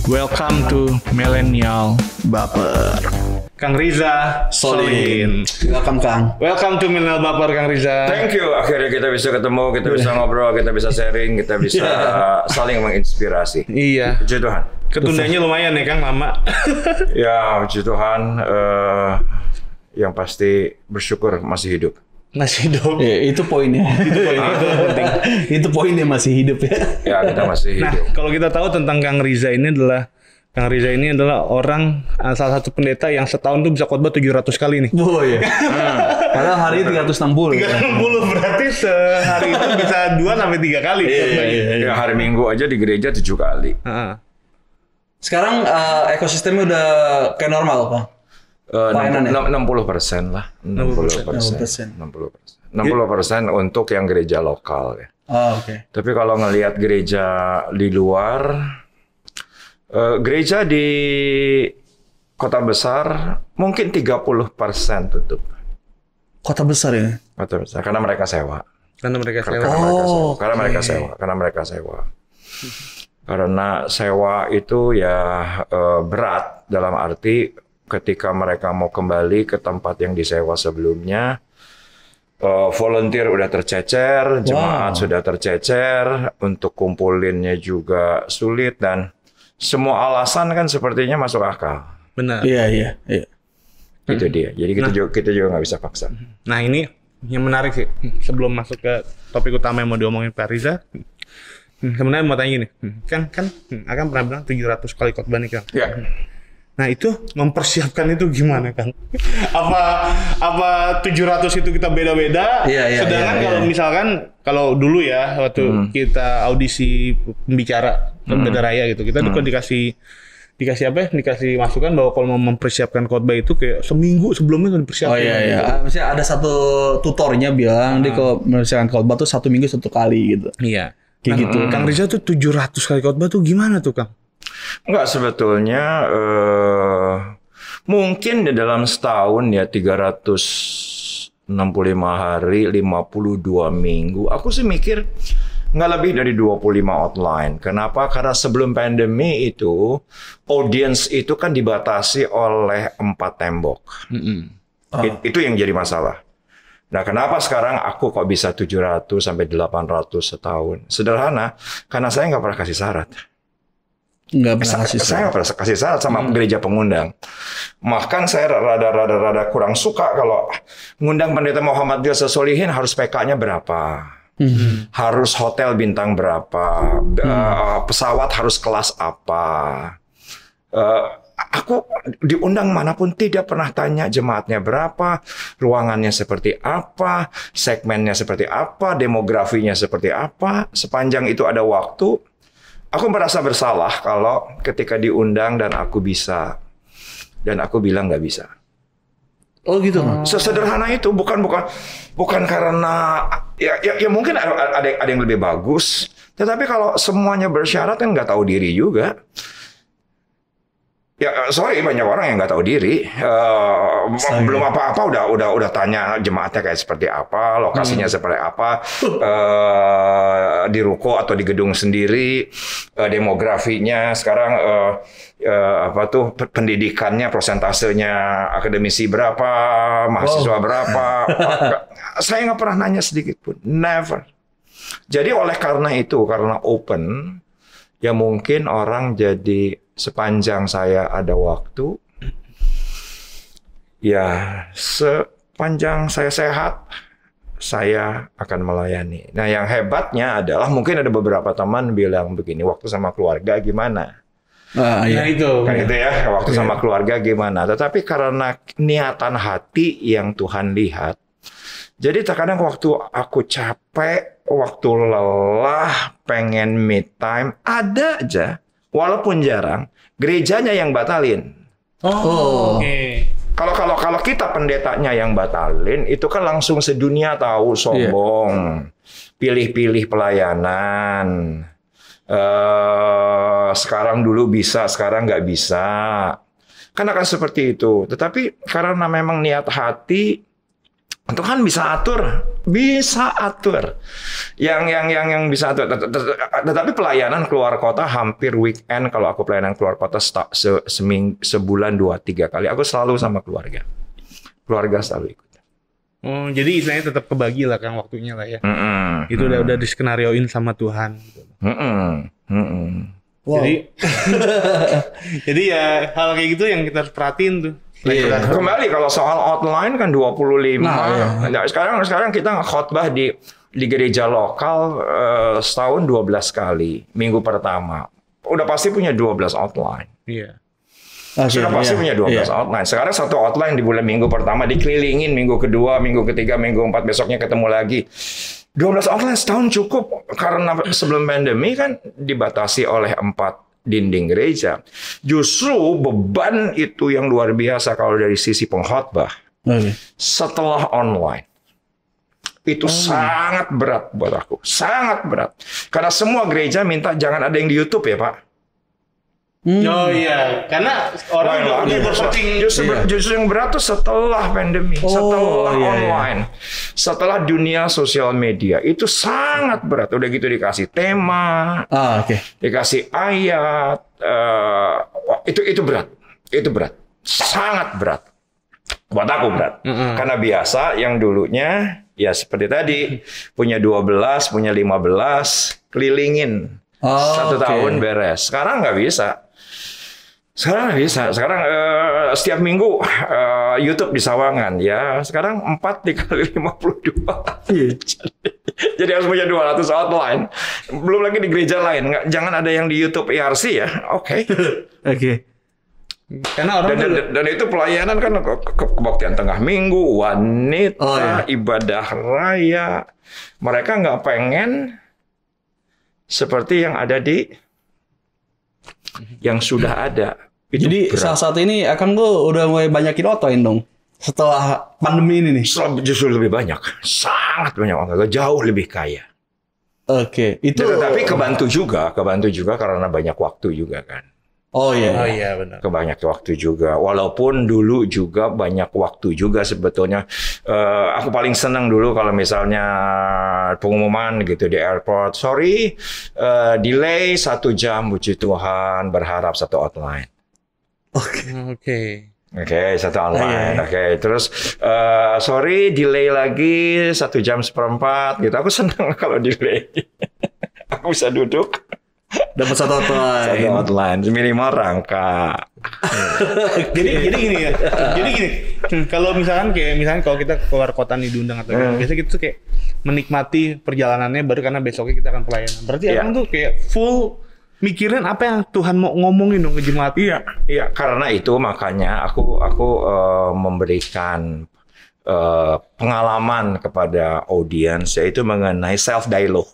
Welcome to Millennial Baper. Kang Riza Solihin. Welcome Kang. Welcome to Millennial Baper, Kang Riza. Thank you. Akhirnya kita bisa ketemu, kita bisa ngobrol, kita bisa sharing, kita bisa saling menginspirasi. Iya. Puji Tuhan. Ketundanya lumayan ya Kang, lama. Ya, puji Tuhan. Yang pasti bersyukur masih hidup. Masih hidup. Ya, itu poinnya. Itu penting. Itu poinnya masih hidup ya. Ya, kita masih Nah, hidup. kalau kita tahu tentang Kang Riza ini adalah orang salah satu pendeta yang setahun tuh bisa khotbah 700 kali nih. Oh iya. Padahal hari ini 360. 360 berarti sehari itu bisa 2 sampai 3 kali. Ya, hari Minggu aja di gereja 7 kali. Sekarang ekosistemnya udah kayak normal, Pak. 60% lah. 60% untuk yang gereja lokal ya. Oh, oke. Tapi kalau ngelihat gereja di luar, gereja di kota besar mungkin 30% tutup. Kota besar ya? Kota besar, karena mereka sewa. Karena mereka sewa. Karena sewa itu ya berat dalam arti ketika mereka mau kembali ke tempat yang disewa sebelumnya, volunteer udah tercecer, jemaat sudah tercecer, untuk kumpulinnya juga sulit, dan semua alasan kan sepertinya masuk akal. Benar. Iya. Itu dia. Jadi kita juga nggak bisa paksa. Nah, ini yang menarik sih. Sebelum masuk ke topik utama yang mau diomongin Pak Riza, sebenarnya mau tanya gini, kan akan pernah bilang 700 kali khotbah nih Kang. Ya. Nah, itu mempersiapkan itu gimana Kang? Apa 700 itu kita beda-beda? Iya, Sedangkan kalau misalkan kalau dulu ya waktu kita audisi pembicara beda raya gitu, kita tuh kan dikasih apa ya? Dikasih masukan bahwa kalau mau mempersiapkan khotbah itu kayak seminggu sebelumnya kan dipersiapkan. Oh iya. Misalnya ada satu tutornya bilang dia kalau mempersiapkan khotbah tuh 1 minggu 1 kali gitu. Iya. Kayak gitu. Kang Riza tuh 700 kali khotbah tuh gimana tuh Kang? Enggak, sebetulnya mungkin di dalam setahun ya 365 hari, 52 minggu. Aku sih mikir nggak lebih dari 25 outline. Kenapa? Karena sebelum pandemi itu, audience itu kan dibatasi oleh 4 tembok. Itu yang jadi masalah. Nah, kenapa sekarang aku kok bisa 700 sampai 800 setahun? Sederhana, karena saya nggak pernah kasih syarat. Nggak pernah kasih Saya nggak pernah kasih syarat sama gereja pengundang. Bahkan saya rada kurang suka kalau ngundang pendeta Muhammad Riza Solihin harus PK-nya berapa. Harus hotel bintang berapa. Pesawat harus kelas apa. Aku diundang manapun tidak pernah tanya jemaatnya berapa, ruangannya seperti apa, segmennya seperti apa, demografinya seperti apa. Sepanjang itu ada waktu, aku merasa bersalah kalau ketika diundang dan aku bisa, dan aku bilang nggak bisa. Oh gitu. Sesederhana itu, bukan karena ya mungkin ada yang lebih bagus, tetapi kalau semuanya bersyarat kan nggak tahu diri juga. Ya sorry, banyak orang yang nggak tahu diri. Belum apa-apa udah tanya jemaatnya kayak seperti apa, lokasinya seperti apa, di ruko atau di gedung sendiri, demografinya sekarang pendidikannya, prosentasenya akademisi berapa, mahasiswa berapa. Saya nggak pernah nanya sedikit pun, never. Jadi karena open, ya mungkin orang jadi sepanjang saya ada waktu, ya sepanjang saya sehat, saya akan melayani. Nah, yang hebatnya adalah mungkin ada beberapa teman bilang begini, waktu sama keluarga gimana? Nah itu. Kan gitu ya, waktu sama keluarga gimana? Tetapi karena niatan hati yang Tuhan lihat, jadi terkadang waktu aku capek, waktu lelah, pengen me time, ada aja, walaupun jarang, gerejanya yang batalin. Oke. Kalau kita pendetanya yang batalin, itu kan langsung sedunia tahu, sombong, pilih-pilih pelayanan. Sekarang dulu bisa, sekarang nggak bisa. Kan akan seperti itu. Tetapi karena memang niat hati, Tuhan bisa atur. Yang bisa atur. Tetapi pelayanan keluar kota hampir weekend. Kalau aku pelayanan keluar kota sebulan 2-3 kali. Aku selalu sama keluarga. Keluarga selalu ikut. Oh, jadi istilahnya tetap kebagi lah kan waktunya lah ya. Itu udah diskenarioin sama Tuhan. Wow. Jadi ya hal kayak gitu yang kita harus perhatiin tuh. Kembali kalau soal outline kan 25. Nah, sekarang kita khotbah di gereja lokal setahun 12 kali minggu pertama. Udah pasti punya 12 outline. Iya. Sudah pasti punya 12 outline. Sekarang satu outline di bulan minggu pertama dikelilingin, minggu kedua, minggu ketiga, minggu 4 besoknya ketemu lagi. 12 outline setahun cukup karena sebelum pandemi kan dibatasi oleh 4 dinding gereja. Justru beban itu yang luar biasa kalau dari sisi pengkhotbah. Setelah online. Itu sangat berat buat aku. Sangat berat. Karena semua gereja minta jangan ada yang di YouTube ya Pak. Oh iya, karena orang udah searching. Justru yang berat tuh setelah pandemi, setelah online, setelah dunia sosial media itu sangat berat. Udah gitu dikasih tema, dikasih ayat, itu berat, sangat berat. Buat aku berat, karena biasa yang dulunya ya seperti tadi punya 12, punya 15, kelilingin 1 tahun beres. Sekarang nggak bisa. Sekarang setiap minggu YouTube di Sawangan ya. Sekarang 4 dikali 52. Jadi harus punya 200 outline. Belum lagi di gereja lain. Jangan ada yang di YouTube ERC ya. Oke. Karena orang dan itu pelayanan kan kebaktian tengah minggu, wanita, ibadah raya. Mereka nggak pengen seperti yang ada di yang sudah ada. Itu jadi berat. Saat ini akan gue udah mulai banyakin outline dong setelah pandemi ini nih. Justru lebih banyak, sangat banyak orang, jauh lebih kaya. Itu. Tapi kebantu juga karena banyak waktu juga kan. Oh iya benar. Kebanyak waktu juga. Walaupun dulu juga banyak waktu juga sebetulnya. Aku paling senang dulu kalau misalnya pengumuman gitu di airport. Sorry, delay 1 jam. Puji Tuhan, berharap 1 outline. Oke, 1 online. Terus sorry, delay lagi 1 jam 1/4 gitu. Aku senang kalau delay. Aku bisa duduk. Dapat 1 outline minimal rangka. jadi gini ya. Jadi gini, kalau misalkan kalau kita keluar kota nih diundang atau biasanya kita tuh kayak menikmati perjalanannya baru karena besoknya kita akan pelayanan. Berarti orang tuh kayak full mikirin apa yang Tuhan mau ngomongin dong ke jemaat. Iya, karena itu makanya aku memberikan pengalaman kepada audiens yaitu mengenai self dialogue.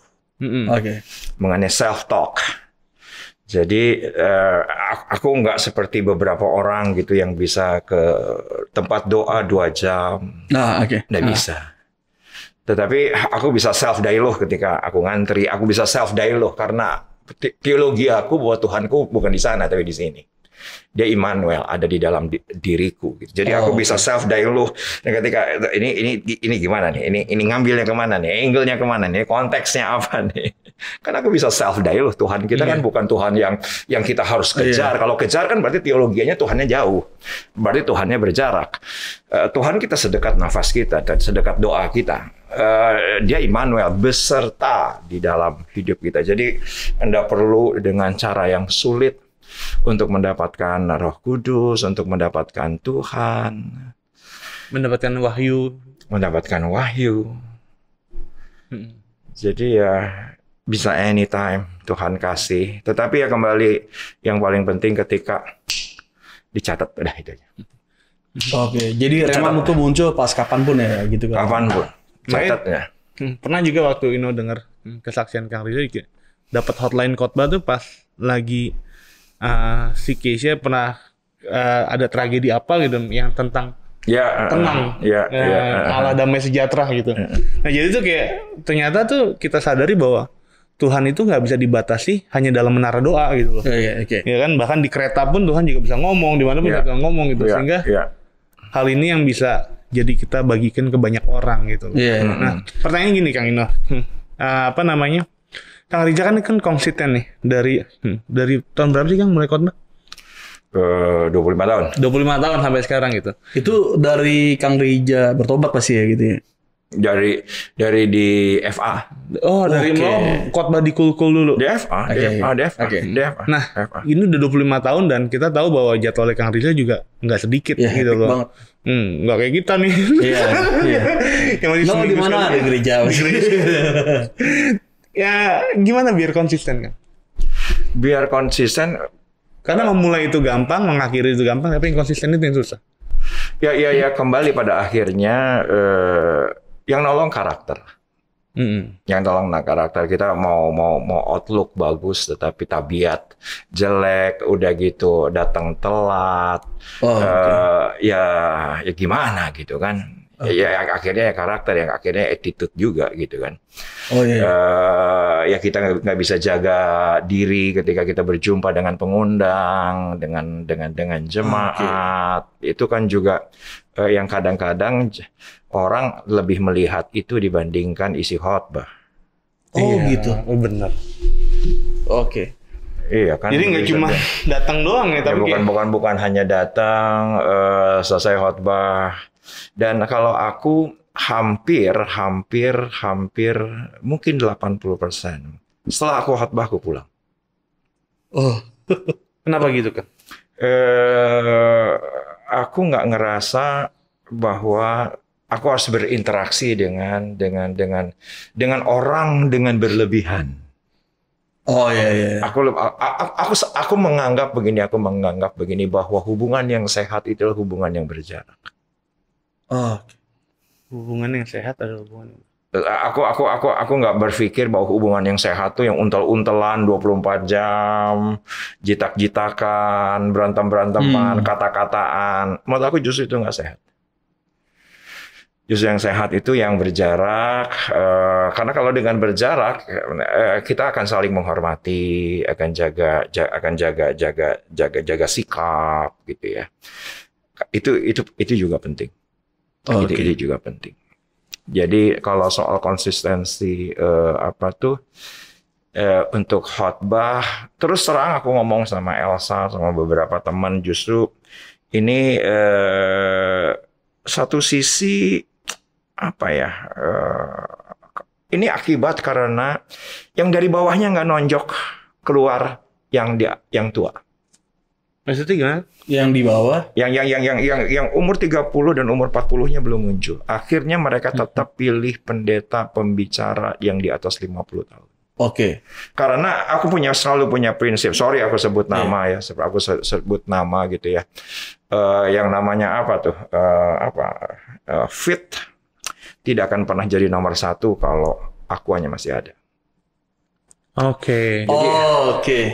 Mengenai self talk. Jadi aku nggak seperti beberapa orang gitu yang bisa ke tempat doa 2 jam. Nggak bisa. Tetapi aku bisa self dialogue ketika aku ngantri. Aku bisa self dialogue karena teologi aku bahwa Tuhanku bukan di sana tapi di sini. Dia Immanuel ada di dalam diriku. Gitu. Jadi aku bisa self dialogue. Dan ketika ini gimana nih? Ini ngambilnya kemana nih? Angle-nya kemana nih? Konteksnya apa nih? Kan aku bisa self dialogue. Tuhan kita kan bukan Tuhan yang kita harus kejar. Kalau kejar kan berarti teologianya Tuhannya jauh. Berarti Tuhannya berjarak. Tuhan kita sedekat nafas kita dan sedekat doa kita. Dia Immanuel beserta di dalam hidup kita. Jadi Anda perlu dengan cara yang sulit untuk mendapatkan Roh Kudus, untuk mendapatkan Tuhan, mendapatkan wahyu. Jadi ya bisa anytime Tuhan kasih. Tetapi ya kembali yang paling penting ketika dicatat udah itu aja. Jadi Rema itu muncul pas kapanpun ya gitu kan. Kapanpun. Catatnya. Pernah juga waktu Ino dengar kesaksian Kang Rizal dapat hotline khotbah tuh pas lagi si Keisha pernah ada tragedi apa gitu yang tentang tenang, Allah damai sejahtera gitu. Nah jadi tuh kayak ternyata tuh kita sadari bahwa Tuhan itu nggak bisa dibatasi hanya dalam menara doa gitu loh. Ya kan bahkan di kereta pun Tuhan juga bisa ngomong di mana pun Tuhan ngomong gitu sehingga hal ini yang bisa jadi kita bagikan ke banyak orang gitu. Iya. Nah, pertanyaan gini Kang Ino. Apa namanya? Kang Rija kan konsisten nih dari tahun berapa sih Kang mulai khotbah? 25 tahun. 25 tahun sampai sekarang gitu. Itu dari Kang Rija bertobat pasti ya gitu ya. Dari di FA. Oh, dari mau khotbah di Kulkul dulu. Di FA. Nah, ini udah 25 tahun dan kita tahu bahwa jadwalnya Kang Rija juga nggak sedikit gitu loh. Banget. Nggak kayak kita nih. Iya. Yang masih Lo di mana ada gereja? Ya, gimana biar konsisten kan? Biar konsisten. Karena memulai itu gampang, mengakhiri itu gampang, tapi yang konsisten itu yang susah. Ya kembali pada akhirnya yang nolong karakter. Yang tolong karakter kita mau outlook bagus tetapi tabiat jelek, udah gitu datang telat. Ya gimana gitu kan. Ya akhirnya karakter, yang akhirnya attitude juga gitu kan. Ya kita nggak bisa jaga diri ketika kita berjumpa dengan pengundang, dengan jemaat. Itu kan juga yang kadang-kadang orang lebih melihat itu dibandingkan isi khotbah. Gitu. Oh benar. Oke. Iya kan. Jadi nggak cuma datang doang ya, tapi bukan hanya datang selesai khotbah. Dan kalau aku hampir mungkin 80%. Setelah aku khotbah aku pulang. Kenapa gitu kan? Aku nggak ngerasa bahwa aku harus berinteraksi dengan orang dengan berlebihan. Iya. Aku menganggap begini bahwa hubungan yang sehat itu adalah hubungan yang berjarak. Hubungan yang sehat adalah hubungan. Aku nggak berpikir bahwa hubungan yang sehat tuh yang untel-untelan 24 jam, jitak-jitakan, berantem-beranteman, kata-kataan. Menurut aku justru itu nggak sehat. Justru yang sehat itu yang berjarak, karena kalau dengan berjarak kita akan saling menghormati, akan jaga sikap gitu ya. Itu juga penting. Itu juga penting. Jadi kalau soal konsistensi untuk khotbah, terus terang aku ngomong sama Elsa sama beberapa teman, justru ini satu sisi ini akibat karena yang dari bawahnya nggak nonjok keluar yang tua. Maksudnya gimana? Yang di bawah? Yang umur 30 dan umur 40-nya belum muncul. Akhirnya mereka tetap pilih pendeta pembicara yang di atas 50 tahun. Oke. Karena aku selalu punya prinsip. Sorry aku sebut nama ya. Aku sebut nama gitu ya. Yang namanya apa tuh? Fit tidak akan pernah jadi nomor 1 kalau akuannya masih ada. Oke.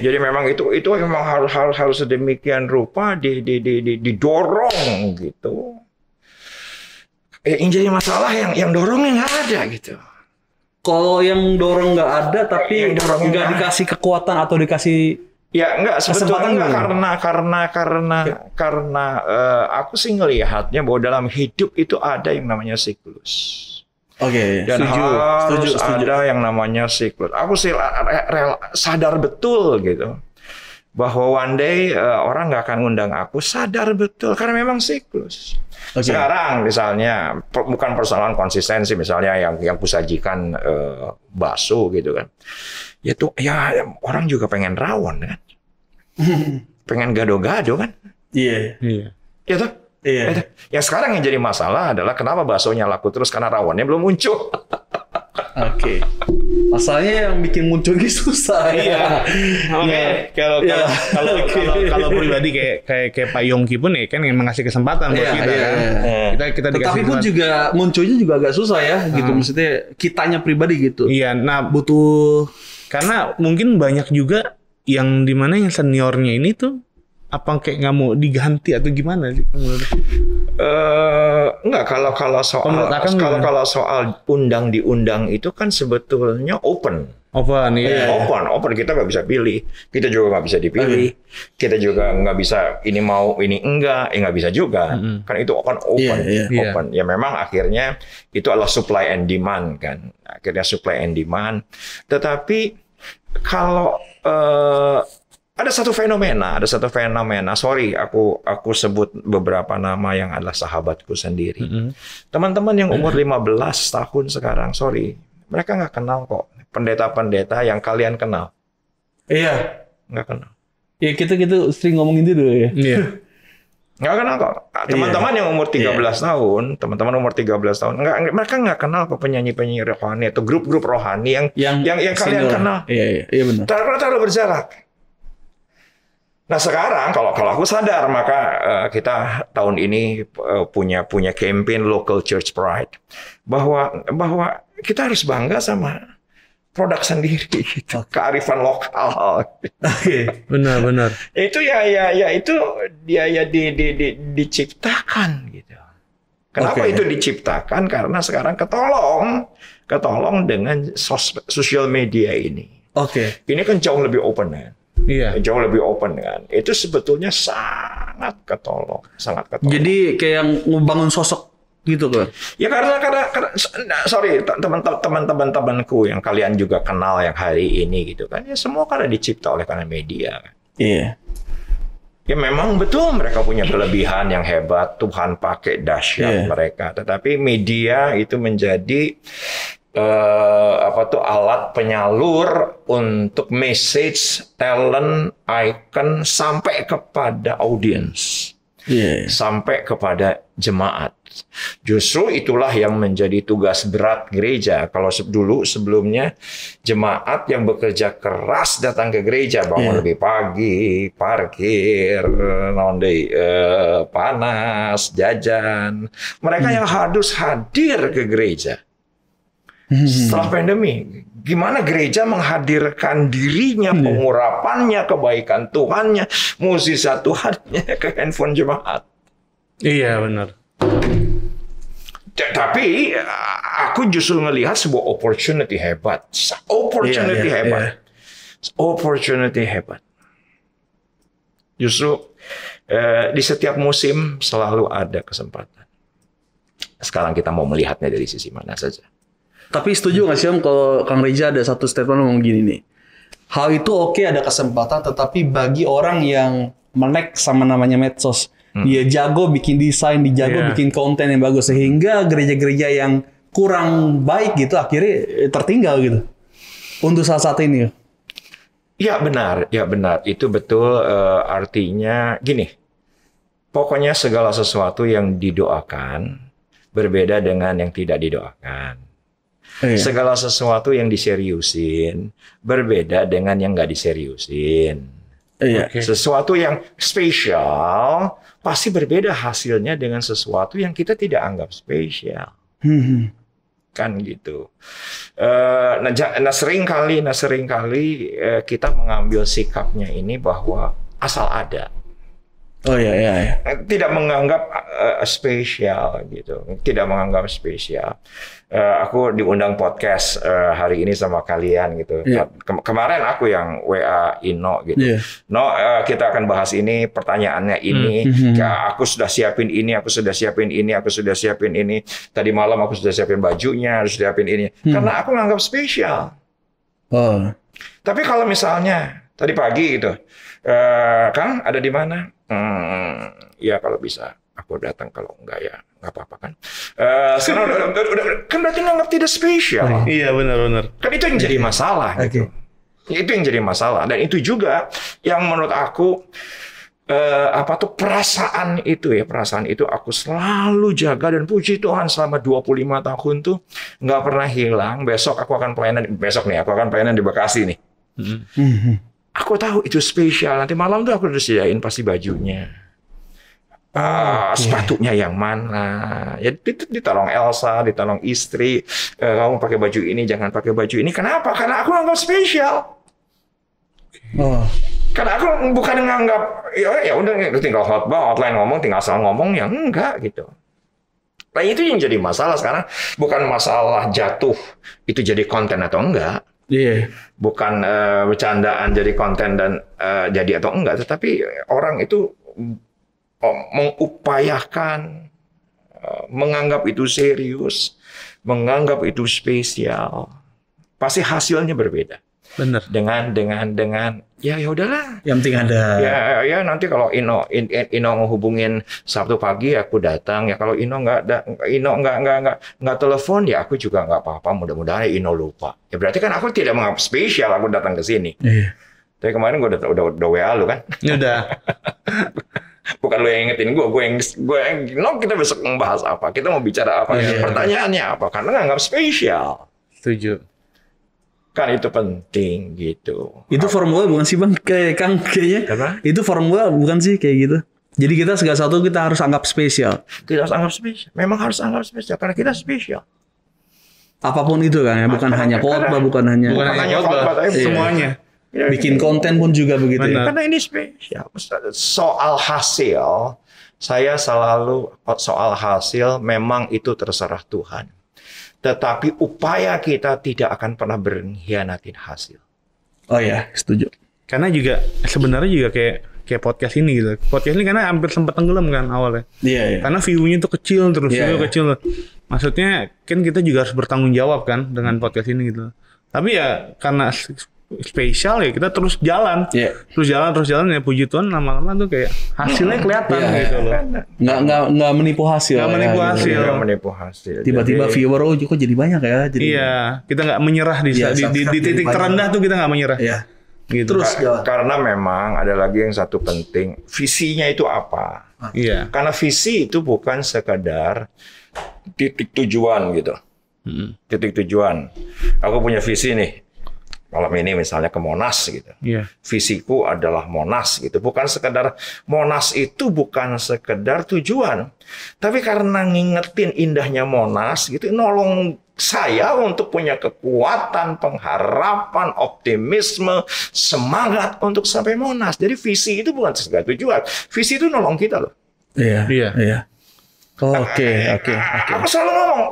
Jadi memang itu memang harus sedemikian rupa didorong gitu. Yang jadi masalah yang dorongnya nggak ada gitu. Kalau yang dorong nggak ada tapi nggak dikasih kekuatan atau dikasih sebetulnya karena aku sih ngelihatnya bahwa dalam hidup itu ada yang namanya siklus. Dan harus ada yang namanya siklus. Aku sih sadar betul gitu bahwa one day orang nggak akan ngundang aku, sadar betul karena memang siklus. Sekarang misalnya bukan persoalan konsistensi, misalnya yang kusajikan bakso gitu kan, ya orang juga pengen rawon kan, pengen gado-gado kan, iya tuh. Iya. Yang sekarang yang jadi masalah adalah kenapa baksonya laku terus karena rawonnya belum muncul. Oke. Masalahnya yang bikin muncul gitu susah. Iya. Kalau pribadi kayak Pak Yongki pun ya kan yang mengasih kesempatan buat kita kan. Kita dikasih. Tapi pun juga munculnya juga agak susah ya gitu. Maksudnya kitanya pribadi gitu. Iya. Nah butuh karena mungkin banyak juga yang dimana yang seniornya ini tuh apa kayak nggak mau diganti atau gimana sih? Enggak, kalau soal undang diundang itu kan sebetulnya open. Open, ya. Open, kita nggak bisa pilih, kita juga nggak bisa dipilih, kita juga nggak bisa ini mau ini enggak, nggak bisa juga, kan itu kan open. Ya memang akhirnya itu adalah supply and demand kan, akhirnya supply and demand. Tetapi kalau ada satu fenomena, sorry aku sebut beberapa nama yang adalah sahabatku sendiri, teman-teman yang umur 15 tahun sekarang, sorry, mereka nggak kenal kok pendeta-pendeta yang kalian kenal. Iya. Nggak kenal. Ya kita sering ngomongin itu dulu ya. Iya. Nggak kenal kok. Teman-teman yang umur 13 tahun, mereka nggak kenal kok penyanyi-penyanyi rohani atau grup-grup rohani yang kalian kenal. Iya benar. Taruh berjarak. Nah sekarang kalau aku sadar, maka kita tahun ini punya campaign Local Church Pride, bahwa kita harus bangga sama produk sendiri, gitu. Kearifan lokal. Benar. Itu itu diciptakan gitu. Kenapa itu diciptakan? Karena sekarang ketolong dengan sosial media ini. Ini kan jauh lebih open kan. Iya. Jauh lebih open kan. Itu sebetulnya sangat ketolong. Jadi kayak yang ngebangun sosok gitu kan? Ya karena sorry, teman-temanku yang kalian juga kenal yang hari ini gitu kan, ya semua karena dicipta oleh karena media kan. Iya. Ya memang betul mereka punya kelebihan yang hebat, Tuhan pakai dahsyat mereka, tetapi media itu menjadi alat penyalur untuk message, talent, icon sampai kepada audiens. Sampai kepada jemaat. Justru itulah yang menjadi tugas berat gereja. Kalau sebelumnya jemaat yang bekerja keras datang ke gereja, bangun lebih pagi, parkir, panas, jajan. Mereka yang harus hadir ke gereja. Setelah pandemi, gimana gereja menghadirkan dirinya, pengurapannya, kebaikan Tuhannya, mukjizat Tuhannya ke handphone jemaat. Iya benar. Tapi aku justru melihat sebuah opportunity hebat. Opportunity hebat. Justru di setiap musim selalu ada kesempatan. Sekarang kita mau melihatnya dari sisi mana saja. Tapi setuju nggak sih Om kalau Kang Reza ada satu statement ngomong gini nih. Hal itu oke, ada kesempatan, tetapi bagi orang yang melek sama namanya medsos, dia jago bikin desain, dia jago bikin konten yang bagus, sehingga gereja-gereja yang kurang baik gitu akhirnya tertinggal gitu. Untuk saat ini. Ya benar. Itu betul, artinya gini. Pokoknya segala sesuatu yang didoakan berbeda dengan yang tidak didoakan. Segala sesuatu yang diseriusin berbeda dengan yang nggak diseriusin. Sesuatu yang spesial pasti berbeda hasilnya dengan sesuatu yang kita tidak anggap spesial. Kan gitu. Nah seringkali kita mengambil sikapnya ini bahwa asal ada. Tidak menganggap spesial gitu. Tidak menganggap spesial. Aku diundang podcast hari ini sama kalian gitu. Kemarin aku yang WA Ino gitu. No, kita akan bahas ini, pertanyaannya ini. Aku sudah siapin ini, aku sudah siapin ini. Tadi malam aku sudah siapin bajunya, harus siapin ini. Karena aku nganggap spesial. Tapi kalau misalnya tadi pagi gitu, Kang ada di mana? Ya kalau bisa aku datang, kalau enggak ya nggak apa-apa kan. Sekarang udah kan berarti nganggap tidak spesial. Iya benar. Kan itu yang jadi masalah. Gitu. Itu yang jadi masalah, dan itu juga yang menurut aku perasaan itu aku selalu jaga, dan puji Tuhan selama 25 tahun tuh nggak pernah hilang. Besok aku akan pelayanan di Bekasi nih. Aku tahu itu spesial. Nanti malam tuh aku udah sediain pasti bajunya. Sepatunya yang mana? Ya ditolong Elsa, ditolong istri. Kamu pakai baju ini, jangan pakai baju ini. Kenapa? Karena aku anggap spesial. Karena aku bukan nganggap ya udah tinggal khotbah, outline ngomong, tinggal asal ngomong, ya enggak gitu. Nah itu yang jadi masalah sekarang, bukan masalah jatuh itu jadi konten atau enggak. Iya. Bukan bercandaan jadi konten dan jadi atau enggak, tetapi orang itu mengupayakan menganggap itu serius, menganggap itu spesial. Pasti hasilnya berbeda. Bener. Dengan ya udahlah. Yang penting ada. Ya nanti kalau Ino ngehubungin Sabtu pagi aku datang, ya kalau Ino nggak telepon ya aku juga nggak apa-apa, mudah-mudahan Ino lupa. Ya berarti kan aku tidak menganggap spesial aku datang ke sini. Iya. Tapi kemarin gue udah WA lu kan. Udah. Bukan lu yang ingetin gue yang kita besok membahas apa, kita mau bicara apa, pertanyaannya apa, karena nganggap spesial. Setuju. Kan itu penting gitu. Itu formula bukan sih Bang? Kayak Kang kayaknya. Apa? Itu formula bukan sih kayak gitu. Jadi kita segala satu kita harus anggap spesial. Kita harus anggap spesial. Memang harus anggap spesial karena kita spesial. Apapun itu kan ya, bukan hanya khotbah, bukan hanya khotbah, tapi semuanya. bikin konten pun juga begitu ya. Karena ini spesial. Soal hasil, saya selalu soal hasil memang itu terserah Tuhan. Tetapi upaya kita tidak akan pernah berkhianatin hasil. Oh ya, setuju. Karena juga sebenarnya juga kayak podcast ini gitu. Podcast ini karena hampir sempat tenggelam kan awalnya. Iya. Karena view-nya tuh kecil terus, kecil. Maksudnya kan kita juga harus bertanggung jawab kan dengan podcast ini gitu. Tapi ya karena spesial ya kita terus jalan. Terus jalan ya, puji Tuhan lama-lama tuh kayak hasilnya kelihatan gitu loh. Nggak menipu hasil. Nggak menipu hasil. Tiba-tiba viewer kok jadi banyak ya. Jadi kita nggak menyerah di titik terendah tuh kita nggak menyerah. Iya. Gitu. Terus karena memang ada lagi yang satu penting, visinya itu apa? Iya. Karena visi itu bukan sekadar titik tujuan gitu. Titik tujuan. Aku punya visi nih. Malam ini misalnya ke Monas gitu. Iya. Visiku adalah Monas gitu. Bukan sekedar Monas itu bukan sekedar tujuan. Tapi karena ngingetin indahnya Monas gitu, nolong saya untuk punya kekuatan, pengharapan, optimisme, semangat untuk sampai Monas. Jadi visi itu bukan sekedar tujuan. Visi itu nolong kita loh. Iya. Oke. Aku selalu ngomong,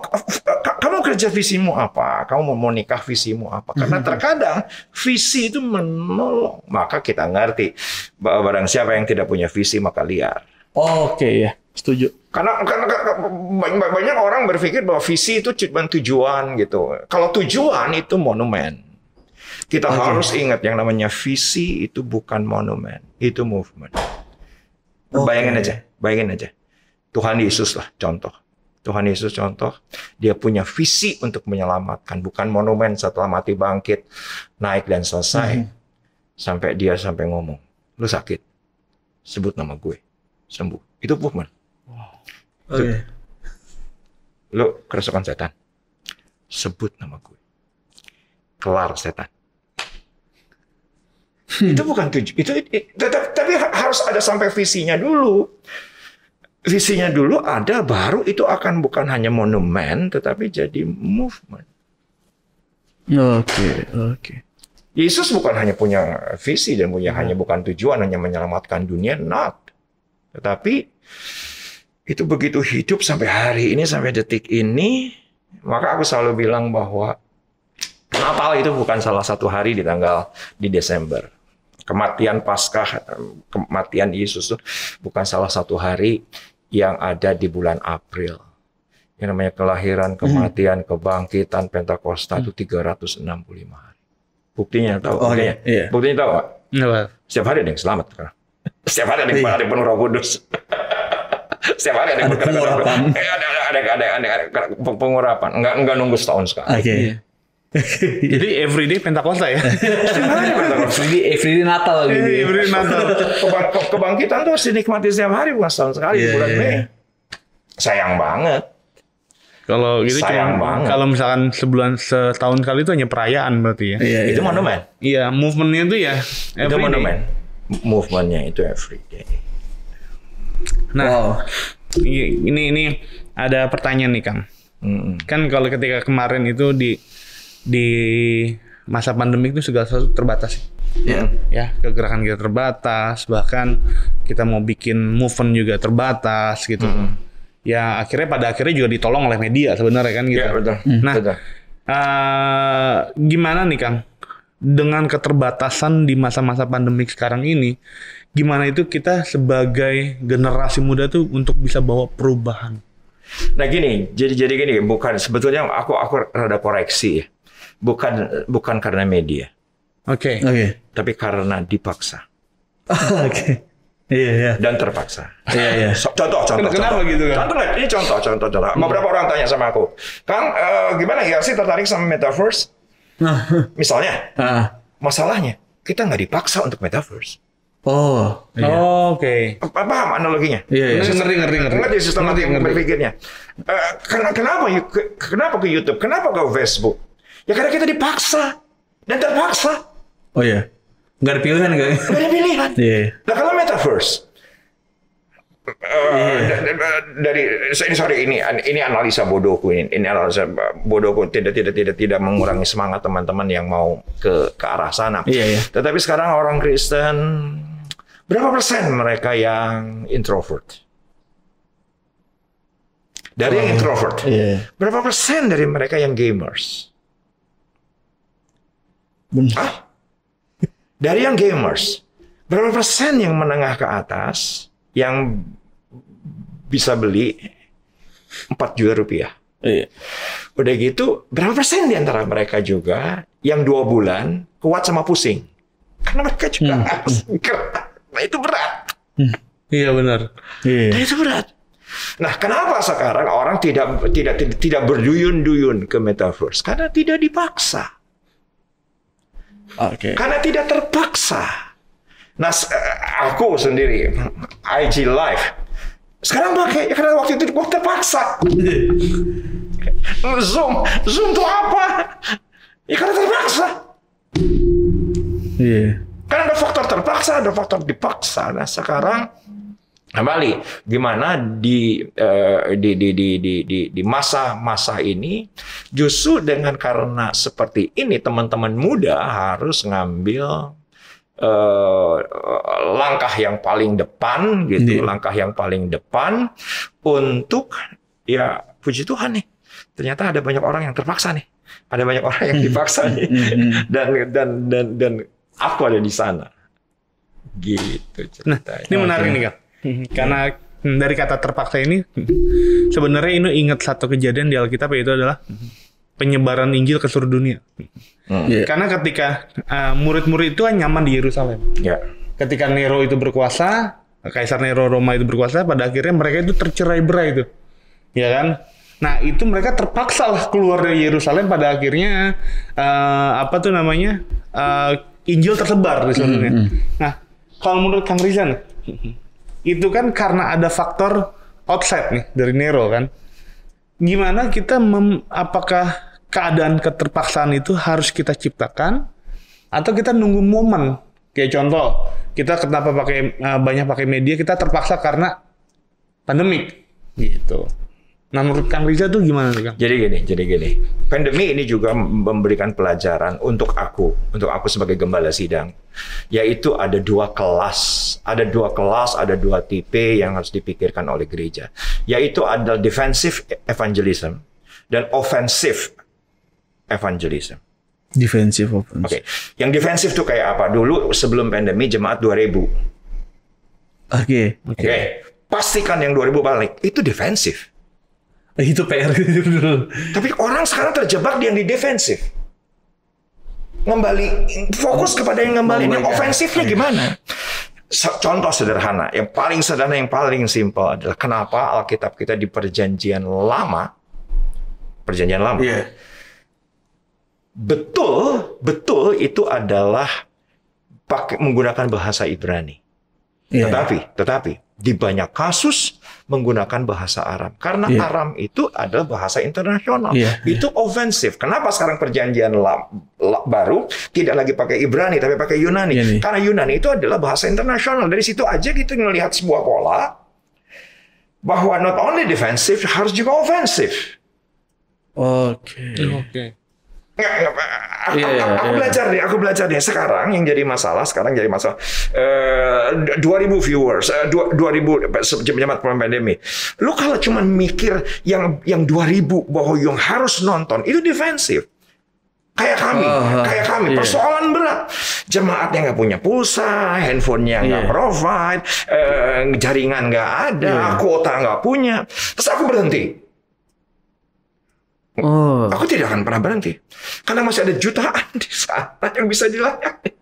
kamu kerja visimu apa? Kamu mau nikah visimu apa? Karena terkadang visi itu menolong. Maka kita ngerti bahwa barang siapa yang tidak punya visi maka liar. Oke, ya, setuju. Karena banyak orang berpikir bahwa visi itu cuma tujuan gitu. Kalau tujuan itu monumen. Kita harus ingat yang namanya visi itu bukan monumen, itu movement. Bayangin aja. Tuhan Yesus lah contoh. Tuhan Yesus contoh, dia punya visi untuk menyelamatkan, bukan monumen setelah mati bangkit, naik dan selesai. Sampai ngomong, lu sakit, sebut nama gue, sembuh. Itu movement. Lu kerasukan setan, sebut nama gue, kelar setan. Itu bukan tujuan. Tapi harus ada sampai visinya dulu. Visinya dulu ada, baru itu akan bukan hanya monumen, tetapi jadi movement. Oke. Yesus bukan hanya punya visi dan hanya bukan tujuan, hanya menyelamatkan dunia, not. Tetapi itu begitu hidup sampai hari ini, sampai detik ini, maka aku selalu bilang bahwa Natal itu bukan salah satu hari di Desember. Kematian Paskah, kematian Yesus itu bukan salah satu hari yang ada di bulan April. Yang namanya kelahiran, kematian, kebangkitan, Pentakosta itu 365 hari. Buktinya tahu? Buktinya tahu Pak? Setiap hari ada yang selamat. Setiap hari ada yang penuh Roh Kudus. Setiap hari ada yang pengurapan. Ada pengurapan. Enggak nunggu setahun sekali. Jadi everyday Pentakosta ya. Everyday Natal gitu. Everyday Natal. Kebangkitan tuh harus dinikmati setiap hari, bukan setahun sekali di bulan Mei. Sayang banget. Kalau gitu kalau misalkan setahun kali itu hanya perayaan berarti ya. Itu monumen. Iya, movementnya itu ya. Itu monumen. Movementnya itu everyday. Nah, ini ada pertanyaan nih Kang. Kan kalau ketika kemarin itu di masa pandemi itu segala sesuatu terbatas. Ya, kegerakan kita terbatas, bahkan kita mau bikin movement juga terbatas gitu. Ya akhirnya pada akhirnya juga ditolong oleh media sebenarnya kan gitu. Ya, betul. Nah, Betul. Gimana nih Kang? Dengan keterbatasan di masa-masa pandemik sekarang ini, gimana itu kita sebagai generasi muda tuh untuk bisa bawa perubahan? Nah gini, jadi gini, bukan sebetulnya aku rada koreksi ya. Bukan karena media. Oke. Tapi karena dipaksa. Oke. Iya. Dan terpaksa. Iya. Contoh. Kenapa gitu kan? Contoh. Beberapa orang tanya sama aku, Kang, gimana ya sih tertarik sama metaverse? Misalnya, masalahnya kita nggak dipaksa untuk metaverse. Oh. Iya. Oke. Paham analoginya? Iya. Ngerti. Ngerti sistem berpikirnya. Kenapa ke YouTube? Kenapa ke Facebook? Ya karena kita dipaksa dan terpaksa. Oh iya. Nggak ada pilihan kan? Nggak ada pilihan. Iya. Nah kalau metaverse, ini analisa bodohku ini analisa bodohku tidak mengurangi semangat teman-teman yang mau ke arah sana. Iya. Tetapi sekarang orang Kristen berapa persen mereka yang introvert? Dari yang introvert, berapa persen dari mereka yang gamers? Dari yang gamers, berapa persen yang menengah ke atas yang bisa beli 4 juta rupiah? Iya. Udah gitu, berapa persen di antara mereka juga yang 2 bulan kuat sama pusing? Karena mereka juga harus gerak. Nah itu berat. Iya benar. Nah itu berat. Nah kenapa sekarang orang tidak berduyun-duyun ke metaverse? Karena tidak dipaksa. Oke. Karena tidak terpaksa. Nah, aku sendiri IG Live sekarang pakai karena waktu itu gue terpaksa. Zoom tuh apa? Ya karena terpaksa. Iya. Karena ada faktor terpaksa, ada faktor dipaksa. Nah sekarang kembali gimana di masa-masa ini justru dengan karena seperti ini teman-teman muda harus ngambil langkah yang paling depan gitu, langkah yang paling depan untuk ya puji Tuhan nih. Ternyata ada banyak orang yang terpaksa nih. Ada banyak orang yang dipaksa nih. Dan aku ada di sana. Gitu ceritanya. Nah, ini menarik nih Kang. Karena dari kata terpaksa ini sebenarnya ini ingat satu kejadian di Alkitab, yaitu adalah penyebaran Injil ke seluruh dunia. Karena ketika murid-murid itu nyaman di Yerusalem. Ketika Nero itu berkuasa, Kaisar Nero Roma itu berkuasa, pada akhirnya mereka itu tercerai-berai itu. Ya kan? Nah, itu mereka terpaksa lah keluar dari Yerusalem, pada akhirnya Injil tersebar di seluruh dunia. Nah, kalau menurut Kang Rizan, itu kan karena ada faktor outside nih dari Nero kan. Gimana kita apakah keadaan keterpaksaan itu harus kita ciptakan atau kita nunggu momen? Kayak contoh, kita kenapa banyak pakai media, kita terpaksa karena pandemik gitu. Nah, menurut Kang Riza tuh gimana tuh, Kang? Jadi gini. Pandemi ini juga memberikan pelajaran untuk aku sebagai gembala sidang. Yaitu ada dua kelas, ada dua tipe yang harus dipikirkan oleh gereja. Yaitu ada defensive evangelism dan offensive evangelism. Defensive offensive. Oke. Yang defensif tuh kayak apa? Dulu sebelum pandemi jemaat 2000. Oke. Pastikan yang 2000 balik. Itu defensif. Itu PR dulu. Tapi orang sekarang terjebak di yang di defensif. Fokus kepada yang ngembali. Yang ofensifnya gimana? Contoh sederhana, yang paling sederhana, yang paling simpel adalah kenapa Alkitab kita di Perjanjian Lama. Betul itu adalah menggunakan bahasa Ibrani. Tetapi di banyak kasus menggunakan bahasa Aram. Karena Aram itu adalah bahasa internasional. Itu ofensif. Kenapa sekarang perjanjian baru tidak lagi pakai Ibrani tapi pakai Yunani? Karena Yunani itu adalah bahasa internasional. Dari situ aja kita melihat sebuah pola bahwa not only defensif harus juga ofensif. Oke. Aku belajar deh. Sekarang yang jadi masalah 2000 viewers, 2000 zaman pandemi. Lu kalau cuma mikir yang 2000 bahwa yang harus nonton itu defensif. Kayak kami, persoalan berat. Jemaatnya nggak punya pulsa, handphonenya nggak provide, jaringan nggak ada, kuota nggak punya. Terus aku berhenti. Aku tidak akan pernah berhenti karena masih ada jutaan di sana yang bisa dilayani.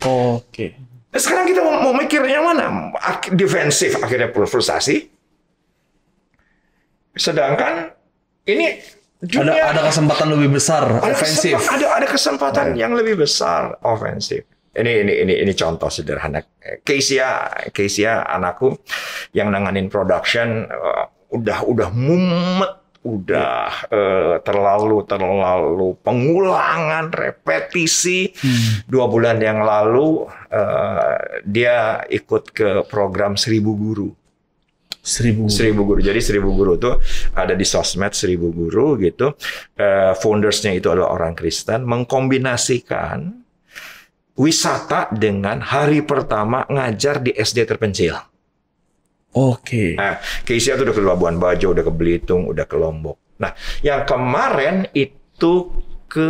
Oke. Nah, sekarang kita mau mikir yang mana? Defensif akhirnya frustasi. Sedangkan ini dunia, ada kesempatan lebih besar ofensif. Ada kesempatan yang lebih besar ofensif. Ini contoh sederhana. Keisha anakku yang nanganin production udah mumet. Terlalu pengulangan, repetisi. 2 bulan yang lalu dia ikut ke program 1000 guru. 1000 guru. Jadi 1000 guru itu ada di sosmed 1000 guru gitu. Foundersnya itu adalah orang Kristen, mengkombinasikan wisata dengan hari pertama ngajar di SD terpencil. Oke. Nah, Keisha itu udah ke Labuan Bajo, udah ke Belitung, udah ke Lombok. Nah, yang kemarin itu ke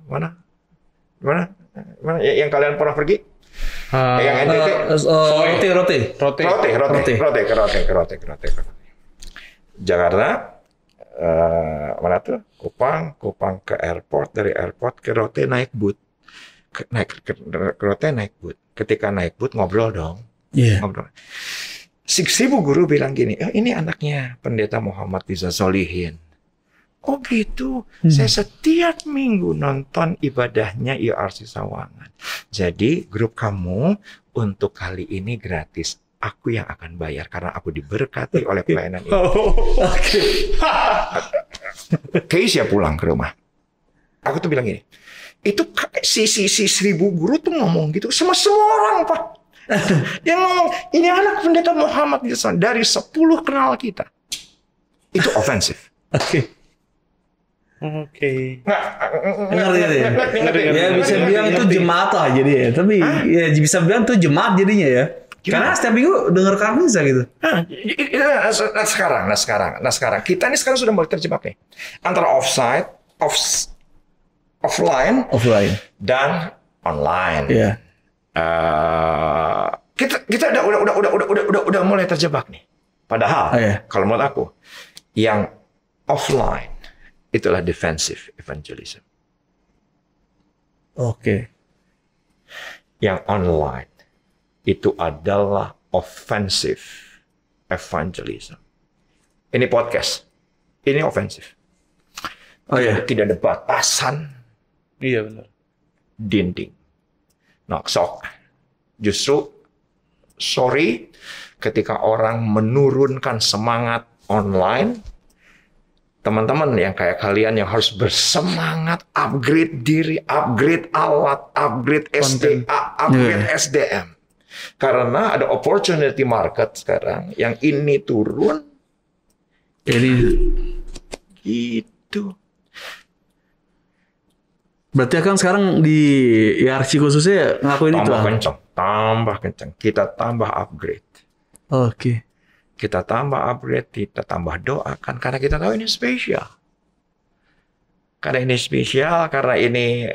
mana? Yang kalian pernah pergi? Yang NTT? Rote. Jakarta, mana tuh? Kupang ke airport, dari airport ke Rote naik boot. Ke Rote naik boot. Ketika naik boot ngobrol dong. Ngobrol. 1000 guru bilang gini, ini anaknya Pendeta Muhammad Riza Solihin. Oh gitu, saya setiap minggu nonton ibadahnya IRC Sawangan. Jadi grup kamu untuk kali ini gratis. Aku yang akan bayar karena aku diberkati oleh pelayanan ini. Keisha pulang ke rumah. Aku tuh bilang gini, itu si 1000 guru tuh ngomong gitu sama semua orang, Pak. Dia ngomong, ini anak Pendeta Muhammad dari 10 kenal kita. Itu ofensif. Oke. Ngerti. Ya bisa bilang itu jemaat lah jadi ya. Tapi ya bisa bilang itu jemaat jadinya ya. Karena setiap minggu dengar kamisa gitu. Nah sekarang kita ini sekarang sudah mulai terjebak nih antara offline dan online. Iya. Kita udah mulai terjebak nih. Padahal kalau menurut aku yang offline itulah defensive evangelism. Oke. Yang online itu adalah offensive evangelism. Ini podcast. Ini offensive. Tidak ada batasan. Iya benar. Dinding. Sok. Justru sorry ketika orang menurunkan semangat online, teman-teman yang kayak kalian yang harus bersemangat upgrade diri, upgrade alat, upgrade SDM. Karena ada opportunity market sekarang yang ini turun. Jadi gitu. Berarti kan sekarang di IRC khususnya ngakuin itu. Tambah kencang. Kita tambah upgrade. Oke. Kita tambah upgrade, kita tambah doakan karena kita tahu ini spesial. Karena ini spesial, karena ini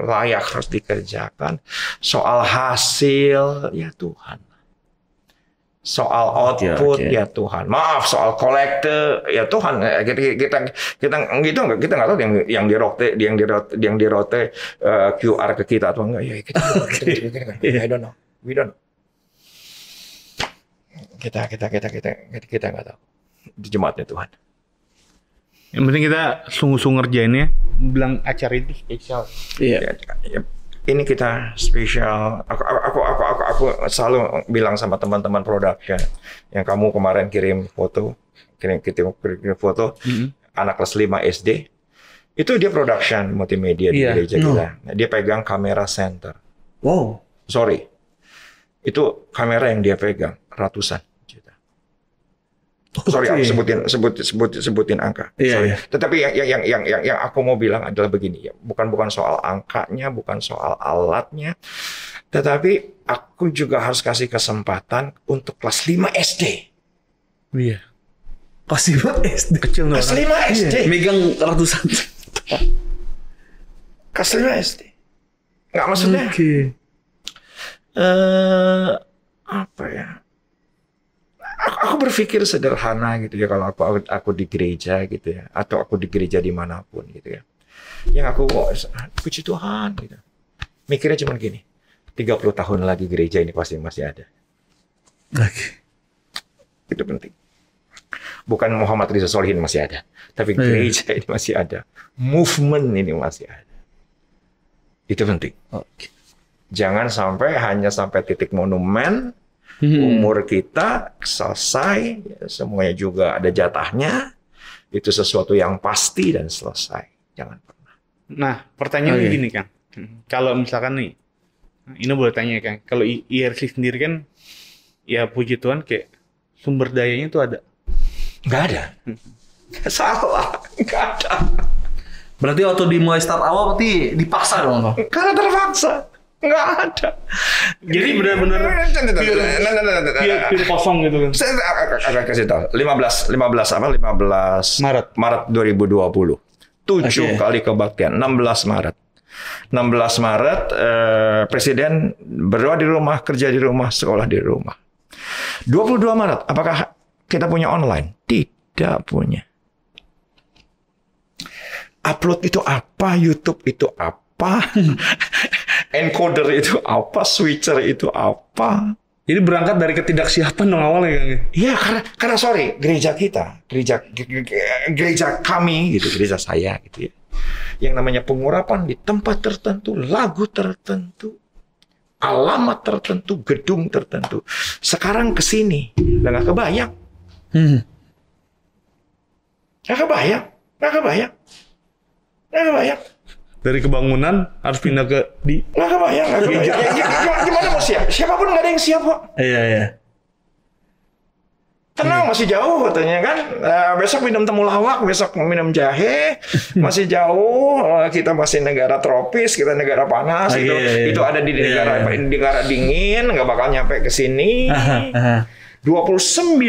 layak harus dikerjakan. Soal hasil, ya Tuhan. Soal output, ya Tuhan. Maaf, soal kolekte, ya Tuhan. Kita nggak tahu yang di rote QR ke kita atau enggak. Ya kita I don't know. We don't know. Kita nggak tahu. Itu jemaatnya Tuhan. Yang penting kita sungguh-sungguh ngerjainnya. Bilang acara itu spesial. Iya. Ini kita spesial. Aku selalu bilang sama teman-teman production yang kamu kemarin kirim foto, anak kelas 5 SD. Itu dia production multimedia di gereja kita. Dia pegang kamera center. Wow. Sorry. Itu kamera yang dia pegang ratusan juta. Sorry, aku sebutin angka. Iya. Tetapi yang aku mau bilang adalah begini ya, bukan soal angkanya, bukan soal alatnya, tetapi aku juga harus kasih kesempatan untuk kelas 5 SD. Iya. Kelas 5 SD. Kecil Kelas 5 SD. Megang ratusan. Kelas 5 SD. Nggak maksudnya. Apa ya? Aku berpikir sederhana gitu ya, kalau aku di gereja gitu ya, atau aku di gereja dimanapun gitu ya. Yang aku puji Tuhan gitu. Mikirnya cuma gini, 30 tahun lagi gereja ini pasti masih ada. Itu penting. Bukan Muhammad Rizal Solihin masih ada, tapi gereja ini masih ada. Movement ini masih ada. Itu penting. Jangan sampai hanya sampai titik monumen, umur kita selesai, semuanya juga ada jatahnya. Itu sesuatu yang pasti dan selesai. Jangan pernah. Nah, pertanyaannya gini Kang. Kalau misalkan nih, ini boleh tanya Kang. Kalau IRC sendiri kan, ya puji Tuhan kayak sumber dayanya itu ada. Nggak ada. Salah. Nggak ada. Berarti waktu dimulai start awal berarti dipaksa dong, Bang? Karena terpaksa. Nggak ada. Jadi benar-benar pure kosong gitu kan. Saya kasih tahu. 15 Maret 2020. 7 kali kebaktian. 16 Maret Presiden berdoa di rumah, kerja di rumah, sekolah di rumah. 22 Maret, apakah kita punya online? Tidak punya. Upload itu apa? YouTube itu apa? Encoder itu apa? Switcher itu apa? Jadi berangkat dari ketidaksiapan dong awalnya Kang. Iya, karena sorry, gereja kita, gereja kami gitu, gereja saya gitu ya. Yang namanya pengurapan di tempat tertentu, lagu tertentu, alamat tertentu, gedung tertentu. Sekarang ke sini, nggak kebayang. Nggak kebayang. Dari kebangunan harus pindah ke Nggak kebayang. Gimana mau siap? Siapapun nggak ada yang siap kok. Iya. Tenang, masih jauh katanya kan. Besok minum temulawak, besok minum jahe. Masih jauh. Kita masih negara tropis, kita negara panas. Itu ada di negara dingin, nggak bakal nyampe ke sini. 29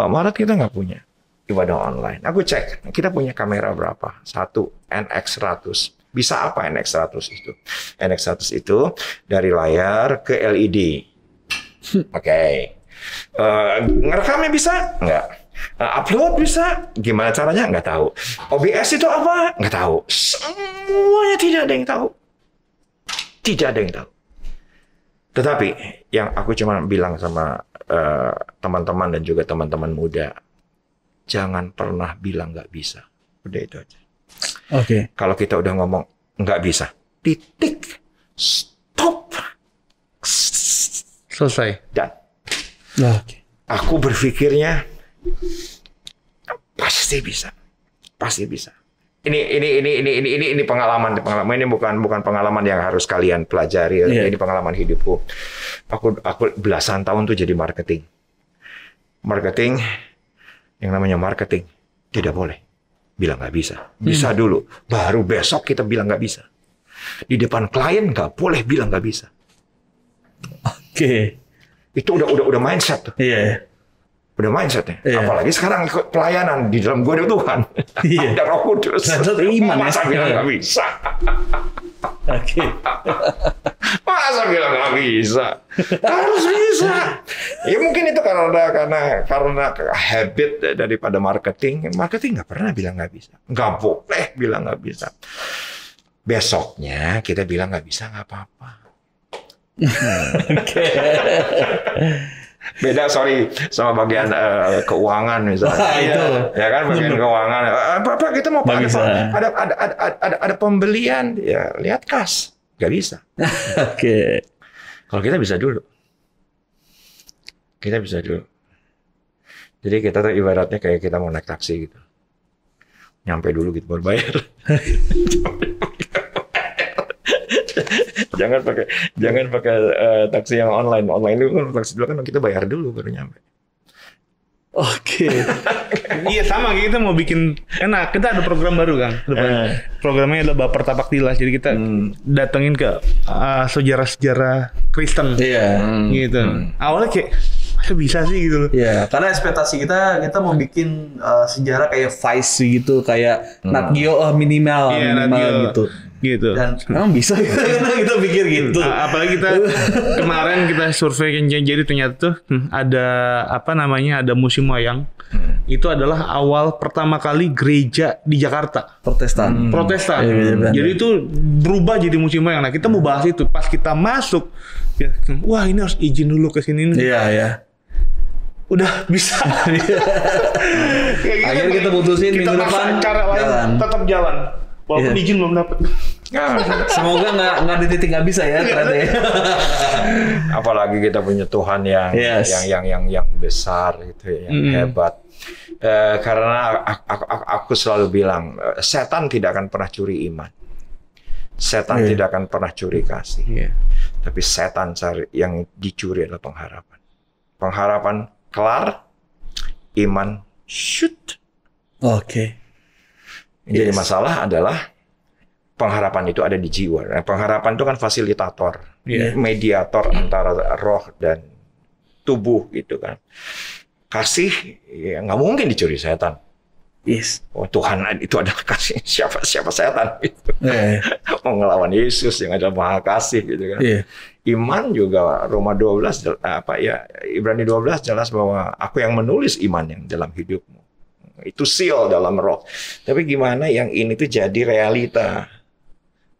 Maret kita nggak punya ibadah online. Aku cek, kita punya kamera berapa? 1 NX100. Bisa apa NX100 itu? NX100 itu dari layar ke LED. Oke. Ngerekamnya bisa? Nggak. Upload bisa? Gimana caranya? Nggak tahu. OBS itu apa? Nggak tahu. Semuanya tidak ada yang tahu. Tidak ada yang tahu. Tetapi yang aku cuma bilang sama teman-teman dan juga teman-teman muda, jangan pernah bilang nggak bisa. Udah itu aja. Oke. Kalau kita udah ngomong nggak bisa, titik, stop, selesai. dan Aku berpikirnya pasti bisa. Ini pengalaman. Ini bukan pengalaman yang harus kalian pelajari. Ini pengalaman hidupku. Aku belasan tahun tuh jadi marketing. Yang namanya marketing tidak boleh bilang nggak bisa. Bisa dulu, baru besok kita bilang nggak bisa. Di depan klien nggak boleh bilang nggak bisa. Oke. Itu udah mindset tuh. Iya. Udah mindsetnya. Apalagi sekarang ikut pelayanan di dalam gua ada Tuhan. Ada Roh Kudus. Iman. Masa bilang nggak bisa? Oke. Masa bilang nggak bisa? Harus bisa. Ya mungkin itu karena habit daripada marketing. Marketing nggak pernah bilang nggak bisa. Nggak boleh bilang nggak bisa. Besoknya kita bilang nggak bisa, nggak apa-apa. Beda sama bagian keuangan misalnya. Itu. Ya kan bagian keuangan. Apa kita mau ada pembelian, ya lihat kas. Nggak bisa. Oke. Kalau kita bisa dulu. Jadi kita tuh ibaratnya kayak kita mau naik taksi gitu. Nyampe dulu gitu baru bayar. jangan pakai taksi yang online. Online itu kan taksi dulu kan kita bayar dulu baru nyampe. Oke. Iya sama, kita mau bikin enak. Kita ada program baru kan. Programnya adalah Baper Tapak Tilas. Jadi kita datengin ke sejarah-sejarah Kristen. Iya. Gitu. Awalnya kayak masa bisa sih gitu loh. Iya, karena ekspektasi kita mau bikin sejarah kayak Vice gitu, kayak Nat Geo minimal gitu. Dan memang bisa kita pikir gitu. Apalagi kita kemarin kita survei jadi ternyata tuh ada ada musim wayang. Itu adalah awal pertama kali gereja di Jakarta. Protestan. Iya, jadi itu berubah jadi musim wayang. Nah kita mau bahas itu. Pas kita masuk, ya, wah ini harus izin dulu ke sini. Iya. Udah bisa. Akhirnya kita putusin minggu depan cara lain tetap jalan. Walaupun izin belum dapat. Semoga nggak di titik nggak bisa ya ternyata ya. Apalagi kita punya Tuhan yang besar gitu ya, yang hebat. Karena aku selalu bilang setan tidak akan pernah curi iman. Setan tidak akan pernah curi kasih. Tapi setan yang dicuri adalah pengharapan. Pengharapan kelar, iman shoot. Oke. Jadi masalah adalah pengharapan itu ada di jiwa. Nah, pengharapan itu kan fasilitator, mediator antara roh dan tubuh gitu kan. Kasih ya nggak mungkin dicuri setan. Yes. Oh Tuhan itu adalah kasih. Siapa setan itu? Mau ngelawan Yesus yang adalah maha kasih gitu kan. Iman juga Roma 12 Ibrani 12 jelas bahwa aku yang menulis iman yang dalam hidupmu. Itu seal dalam roh. Tapi gimana yang ini tuh jadi realita?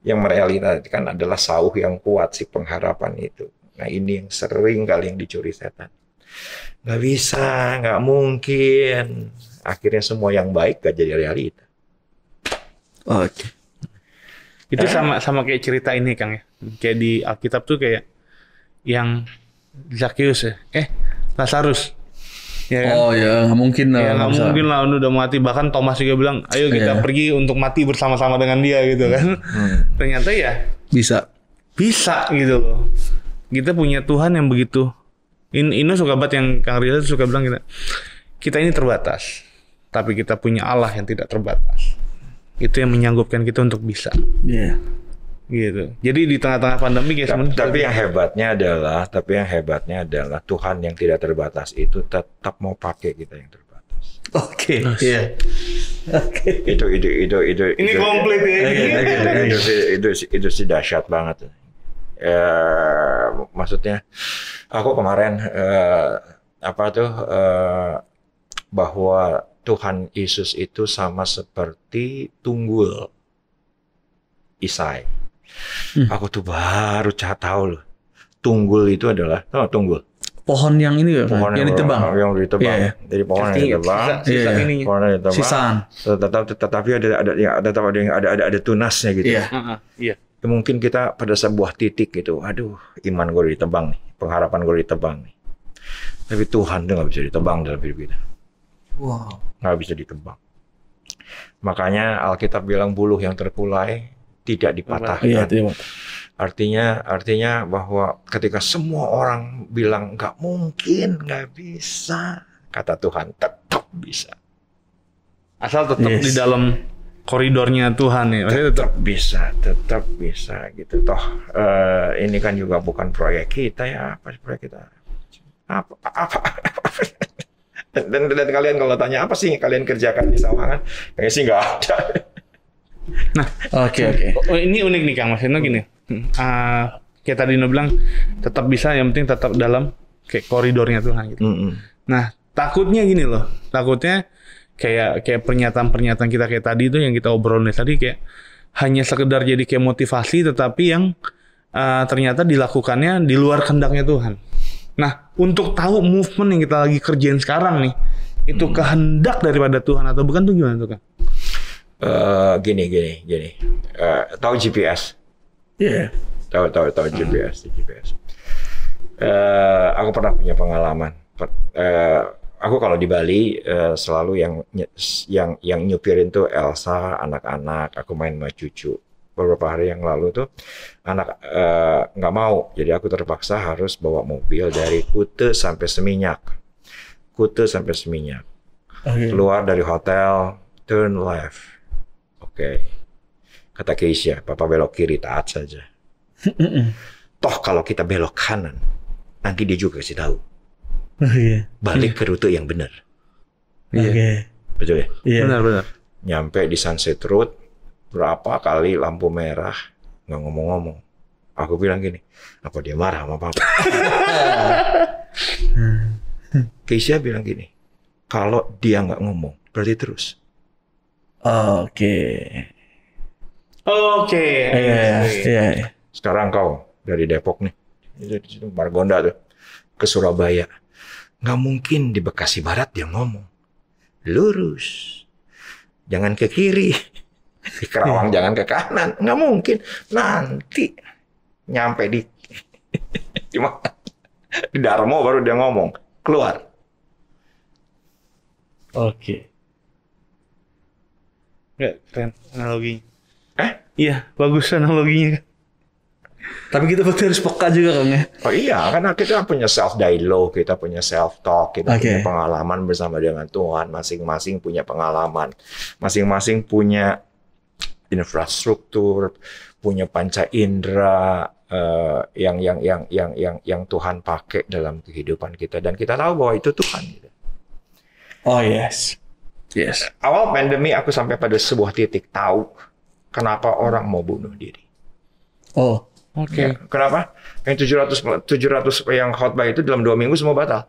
Yang merealitakan adalah sauh yang kuat si pengharapan itu. Nah ini yang sering kali yang dicuri setan. Nggak bisa, nggak mungkin. Akhirnya semua yang baik gak jadi realita. Oke. Itu sama kayak cerita ini Kang ya. Kayak di Alkitab tuh kayak yang Zakheus ya. Lazarus. Ya kan? Oh ya, nggak mungkin lah. Ya nggak mungkin lah, udah mati. Bahkan Thomas juga bilang, ayo kita pergi untuk mati bersama-sama dengan dia gitu kan. Ternyata ya bisa gitu loh. Kita punya Tuhan yang begitu. Ini suka banget yang Kang Rizal suka bilang kita ini terbatas, tapi kita punya Allah yang tidak terbatas. Itu yang menyanggupkan kita untuk bisa. Gitu. Jadi di tengah-tengah pandemi tapi yang hebatnya adalah Tuhan yang tidak terbatas itu tetap mau pakai kita yang terbatas. Oke. Itu ini komplit ya. Itu sih dahsyat banget. Maksudnya aku kemarin bahwa Tuhan Yesus itu sama seperti tunggul Isai. Aku tuh baru tahu loh. Tunggul itu adalah tunggul. Pohon yang ini ya, yang ditebang. Yang ditebang. Jadi pohon yang ditebang. Pohon yang ditebang. Sisaan. Tetapi ada tunasnya gitu. Iya. Mungkin kita pada sebuah titik gitu, aduh, iman gue ditebang nih, pengharapan gue ditebang nih. Tapi Tuhan tuh nggak bisa ditebang dalam hidup kita. Wow. Nggak bisa ditebang. Makanya Alkitab bilang buluh yang terkulai tidak dipatahkan. Artinya bahwa ketika semua orang bilang nggak mungkin, nggak bisa, kata Tuhan tetap bisa. Asal tetap di dalam koridornya Tuhan ya. Tetap bisa gitu. Toh ini kan juga bukan proyek kita ya, apa proyek kita? Apa? Dan kalian kalau tanya apa sih yang kalian kerjakan di Sawangan? Kayaknya sih nggak ada. Nah, oke. Oh, ini unik nih Kang, maksudnya gini. Kayak tadi Dino bilang tetap bisa, yang penting tetap dalam kayak koridornya Tuhan gitu. Nah, takutnya gini loh. Takutnya kayak pernyataan-pernyataan kita kayak tadi itu yang kita obrolin tadi kayak hanya sekedar jadi kayak motivasi, tetapi yang ternyata dilakukannya di luar kehendaknya Tuhan. Nah, untuk tahu movement yang kita lagi kerjain sekarang nih, itu kehendak daripada Tuhan atau bukan tuh gimana tuh Kang? Gini. Tahu GPS? Iya. Tahu GPS. Aku pernah punya pengalaman. Aku kalau di Bali selalu yang nyupirin tuh Elsa, anak-anak. Aku main sama cucu. beberapa hari yang lalu tuh anak nggak mau, jadi aku terpaksa harus bawa mobil dari Kute sampai Seminyak. Keluar dari hotel, turn left. Oke. Kata Keisha, Papa belok kiri, taat saja. Toh kalau kita belok kanan, nanti dia juga kasih tahu. Balik ke rute yang benar. Betul ya? Benar. Nyampe di Sunset Road, berapa kali lampu merah, nggak ngomong-ngomong. Aku bilang gini, apa dia marah sama Papa? Keisha bilang gini, kalau dia nggak ngomong, berarti terus. Iya. Sekarang kau dari Depok nih, dari Margonda tuh, ke Surabaya. Nggak mungkin di Bekasi Barat dia ngomong. Lurus. Jangan ke kiri. Di Kerawang jangan ke kanan. Nggak mungkin. Nanti nyampe di di Darmo baru dia ngomong. Keluar. Nggak, keren analoginya. Iya, bagus analoginya. Tapi kita berarti harus peka juga Kang ya. Oh iya, karena kita punya self dialogue, kita punya self talk, kita punya pengalaman bersama dengan Tuhan, masing-masing punya pengalaman, masing-masing punya infrastruktur, punya panca indera yang Tuhan pakai dalam kehidupan kita, dan kita tahu bahwa itu Tuhan. Oh yes. Awal pandemi aku sampai pada sebuah titik tahu kenapa orang mau bunuh diri. Ya, kenapa? Yang 700 yang khotbah itu dalam 2 minggu semua batal.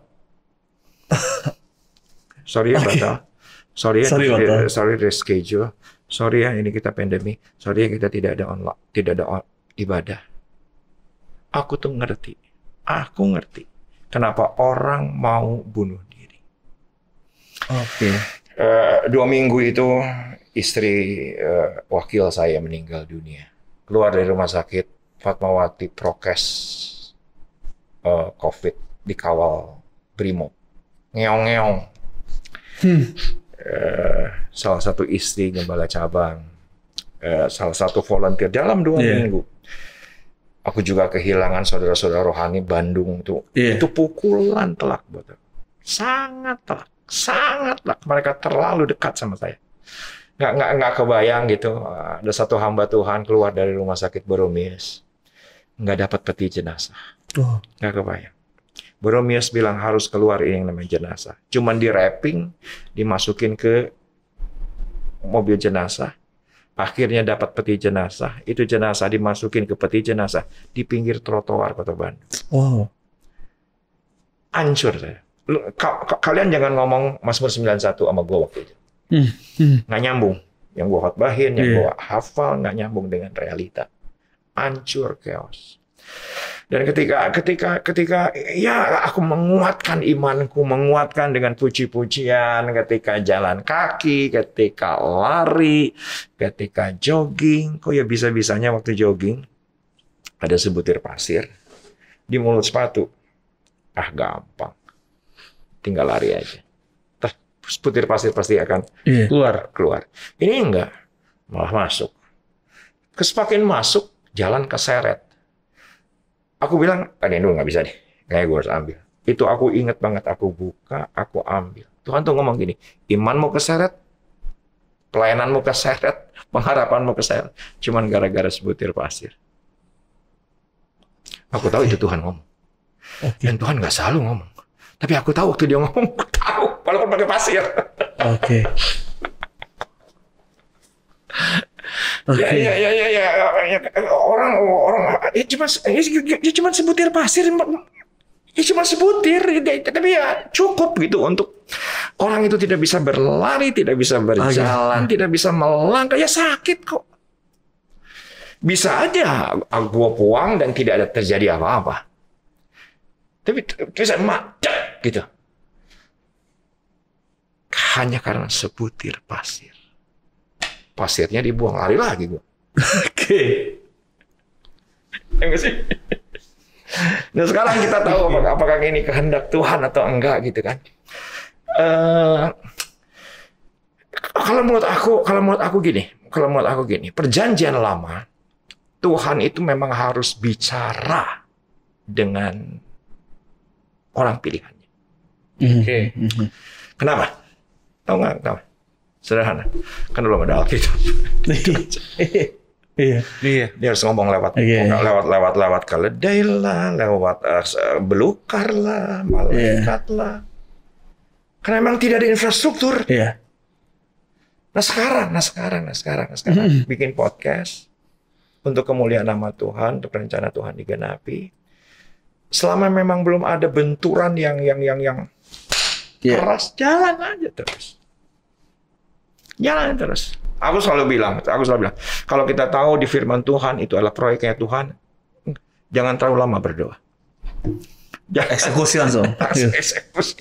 Sorry ya batal. Sorry reschedule. Sorry ya ini kita pandemi. Sorry ya kita tidak ada ibadah. Aku tuh ngerti. Aku ngerti kenapa orang mau bunuh diri. 2 minggu itu istri wakil saya meninggal dunia. Keluar dari rumah sakit. Fatmawati prokes COVID dikawal Brimob. Ngeong-ngeong. Salah satu istri gembala cabang. Salah satu volunteer dalam 2 minggu. Aku juga kehilangan saudara-saudara rohani Bandung tuh. Itu pukulan telak buat aku. Sangat telak. Mereka terlalu dekat sama saya. Nggak kebayang gitu. Ada satu hamba Tuhan keluar dari rumah sakit Boromies. Nggak dapat peti jenazah. Nggak kebayang. Boromies bilang harus keluar ini yang namanya jenazah. Cuman di wrapping, dimasukin ke mobil jenazah. Akhirnya dapat peti jenazah. Itu jenazah dimasukin ke peti jenazah di pinggir trotoar Kota Bandung. Hancur saya. Kalian jangan ngomong Mazmur 91 sama gue waktu itu. Nggak nyambung. Yang gue khotbahin, yang gue hafal, nggak nyambung dengan realita. Hancur, chaos. Dan ketika ya aku menguatkan imanku, menguatkan dengan puji-pujian, ketika jalan kaki, ketika lari, ketika jogging, kok ya bisa-bisanya waktu jogging ada sebutir pasir di mulut sepatu. Gampang. Tinggal lari aja. Sebutir pasir pasti akan keluar. Ini enggak, malah masuk. Semakin masuk, jalan keseret. Aku bilang, ini dulu nggak bisa deh. Kayaknya gue harus ambil. Itu aku inget banget. Aku buka, aku ambil. Tuhan tuh ngomong gini, imanmu keseret, pelayananmu keseret, pengharapanmu keseret. Cuman gara-gara sebutir pasir. Aku tahu itu Tuhan ngomong. Dan Tuhan nggak selalu ngomong. Tapi aku tahu waktu dia ngomong, aku tahu. Walaupun pakai pasir. Orang cuma sebutir pasir, cuma sebutir, tapi ya cukup gitu untuk orang itu tidak bisa berlari, tidak bisa berjalan, tidak bisa melangkah, ya sakit kok. Bisa aja gua puang dan tidak ada terjadi apa-apa, tapi bisa macet gitu, hanya karena sebutir pasir. Pasirnya dibuang, lari lagi gua. Enggak sih? Nah sekarang kita tahu apakah ini kehendak Tuhan atau enggak gitu kan? Kalau menurut aku gini, Perjanjian Lama Tuhan itu memang harus bicara dengan orang pilihannya. Oke. Kenapa? Tahu nggak? Kenapa? Sederhana. Kan belum ada Alkitab. Iya. Dia harus ngomong lewat keledai lah, lewat belukar lah, malaikat lah. Karena memang tidak ada infrastruktur. Iya. Nah sekarang bikin podcast untuk kemuliaan nama Tuhan, untuk rencana Tuhan digenapi. Selama memang belum ada benturan yang keras, jalan aja terus. Jalan terus. Aku selalu bilang, kalau kita tahu di firman Tuhan itu adalah proyeknya Tuhan, jangan terlalu lama berdoa. Eksekusi langsung. Eksekusi.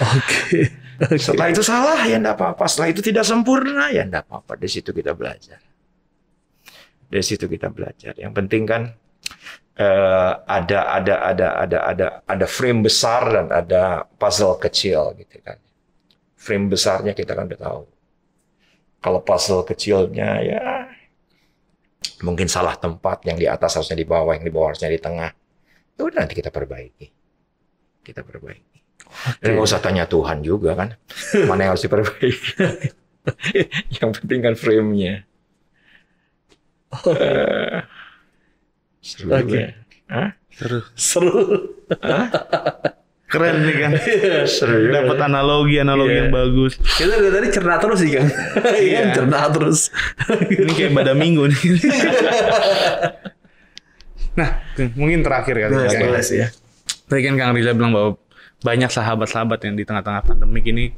Oke. Setelah itu salah ya enggak apa-apa. Setelah itu tidak sempurna ya enggak apa-apa. Dari situ kita belajar. Yang penting kan ada frame besar dan ada puzzle kecil gitu kan. Frame besarnya kita kan udah tahu. Kalau puzzle kecilnya ya mungkin salah tempat, yang di atas harusnya di bawah, yang di bawah harusnya di tengah. Ya udah nanti kita perbaiki. Dan nggak usah tanya Tuhan juga kan, mana yang harus diperbaiki. Yang penting kan frame-nya. Seru juga. Seru. Keren nih kan. Seru. Dapat analogi yang bagus. Kita dari tadi cerna terus sih kan. Iya, cerna terus. Ini kayak pada minggu nih. Nah, mungkin terakhir kali ya. Tadi kan Kang Riza bilang bahwa banyak sahabat-sahabat yang di tengah-tengah pandemik ini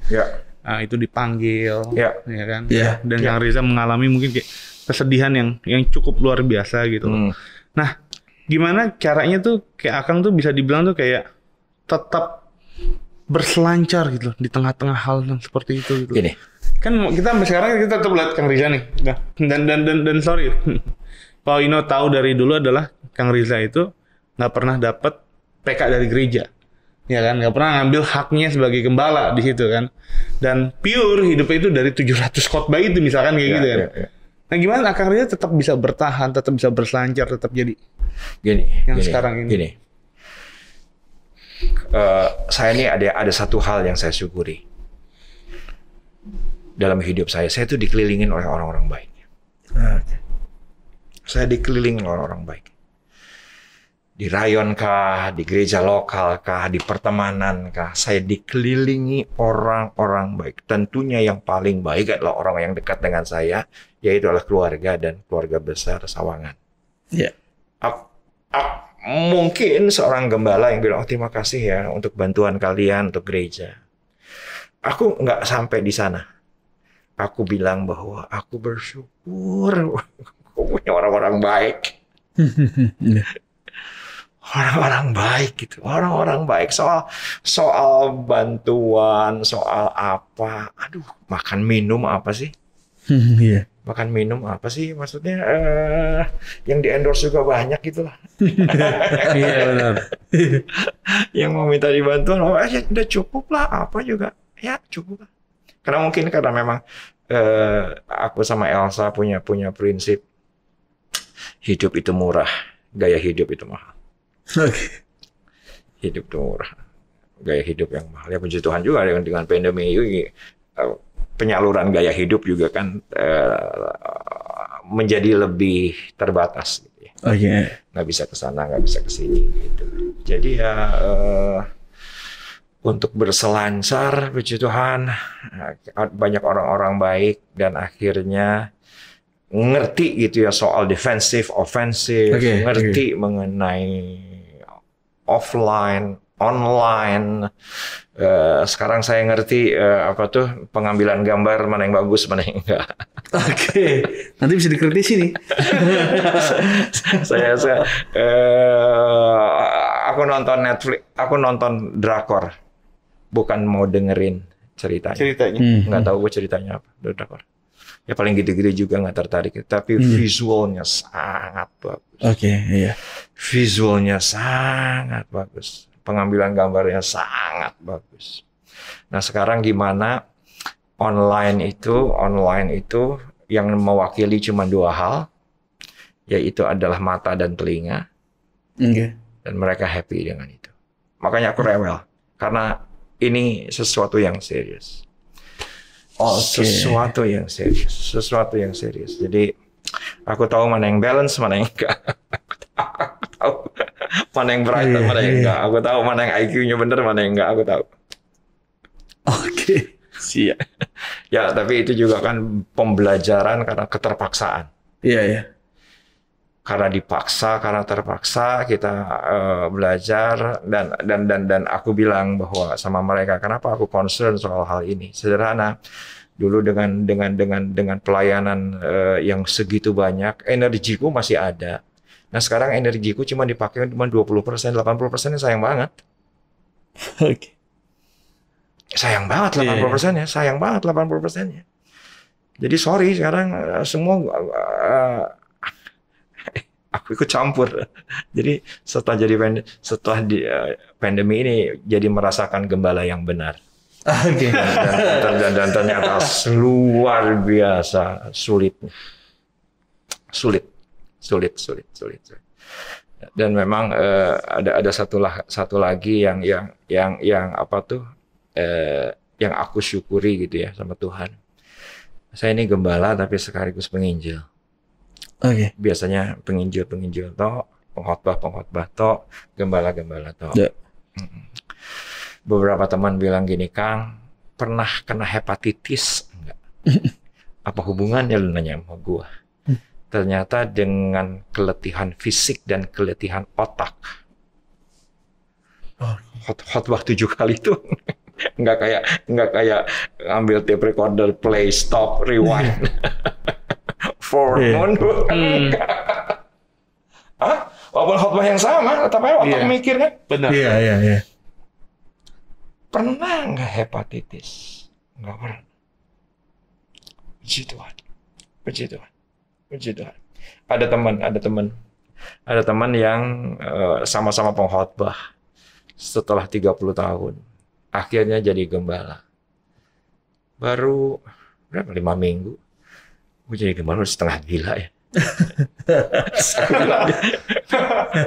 itu dipanggil, ya kan? Dan Kang Riza mengalami mungkin kayak kesedihan yang cukup luar biasa gitu. Nah, gimana caranya tuh kayak Akang tuh bisa dibilang tuh kayak tetap berselancar gitu di tengah-tengah hal yang seperti itu gitu. Gini. Kan kita sampai sekarang kita tetap lihat Kang Riza nih. Nah, dan sorry. Pak Ino tahu dari dulu adalah Kang Riza itu nggak pernah dapat PK dari gereja. Ya kan, nggak pernah ngambil haknya sebagai gembala di situ kan. Dan pure hidupnya itu dari 700 khotbah itu misalkan kayak gitu kan. Nah, gimana Kang Riza tetap bisa bertahan, tetap bisa berselancar, tetap jadi sekarang ini. Gini. Saya ini ada satu hal yang saya syukuri dalam hidup saya. Saya itu dikelilingin oleh orang-orang baik. Saya dikelilingin oleh orang baik. Di rayon kah, di gereja lokal kah, di pertemanan kah, saya dikelilingi orang-orang baik. Tentunya yang paling baik adalah orang yang dekat dengan saya, yaitu adalah keluarga dan keluarga besar Sawangan. Mungkin seorang gembala yang bilang, terima kasih ya untuk bantuan kalian untuk gereja. Aku nggak sampai di sana. Aku bilang bahwa aku bersyukur aku punya orang-orang baik. Orang-orang baik gitu, orang-orang baik soal bantuan, soal apa, aduh, makan minum apa sih? Makan minum apa sih? Maksudnya yang di endorse juga banyak gitu lah. Iya benar. Yang mau minta dibantuan, ya udah cukup lah, apa juga, ya cukup lah. Karena memang aku sama Elsa punya prinsip hidup itu murah, gaya hidup itu mahal. Hidup itu murah, gaya hidup yang mahal. Ya puji Tuhan juga dengan pandemi ini penyaluran gaya hidup juga kan menjadi lebih terbatas. Gitu ya. Nggak bisa ke sana, nggak bisa ke sini. Gitu. Jadi ya untuk berselancar, puji Tuhan, banyak orang-orang baik dan akhirnya ngerti gitu ya soal defensif, ofensif, ngerti mengenai offline, online. Sekarang saya ngerti pengambilan gambar mana yang bagus, mana yang enggak. Nanti bisa dikritisi nih. Aku nonton Netflix, aku nonton drakor, bukan mau dengerin ceritanya. Nggak tahu gue ceritanya apa, drakor. Ya paling gitu-gitu juga nggak tertarik, tapi visualnya sangat bagus. Visualnya sangat bagus, pengambilan gambarnya sangat bagus. Nah sekarang gimana online itu yang mewakili cuma dua hal, yaitu adalah mata dan telinga. Oke. Dan mereka happy dengan itu. Makanya aku rewel. Karena ini sesuatu yang serius. Sesuatu yang serius. Jadi aku tahu mana yang balance, mana yang enggak. Aku tahu mana yang bright, mana yang enggak. Aku tahu mana yang IQ-nya bener, mana yang enggak. Aku tahu. Oke. Siap. Ya, tapi itu juga kan pembelajaran karena keterpaksaan. Iya. Karena dipaksa, karena terpaksa kita belajar dan aku bilang bahwa sama mereka, kenapa aku concern soal hal ini? Sederhana. Dulu dengan pelayanan yang segitu banyak, energiku masih ada. Nah, sekarang energiku cuma dipakai cuma 20%, 80%-nya sayang banget. Oke. Sayang banget 80%-nya, sayang banget 80%-nya. Jadi sorry sekarang semua aku ikut campur. Jadi setelah pandemi ini jadi merasakan gembala yang benar. Oke. Dan ternyata luar biasa sulitnya. Sulit. Dan memang ada satu lagi yang apa tuh yang aku syukuri gitu ya sama Tuhan. Saya ini gembala tapi sekaligus penginjil. Oke. Biasanya penginjil toh, pengkhotbah toh, gembala toh. Ya. Beberapa teman bilang gini, Kang, pernah kena hepatitis enggak? Apa hubungannya lu nanya sama gua? Ternyata dengan keletihan fisik dan keletihan otak. Khotbah 7 kali itu nggak kayak ambil tape recorder, play, stop, rewind. Walaupun khotbah yang sama, tapi otak mikir kan? Benar. Iya. Pernah nggak hepatitis? Nggak pernah. Puji Tuhan. Ada teman yang sama-sama pengkhotbah setelah 30 tahun. Akhirnya jadi gembala. Baru berapa? 5 minggu. Gue jadi gembala setengah gila ya.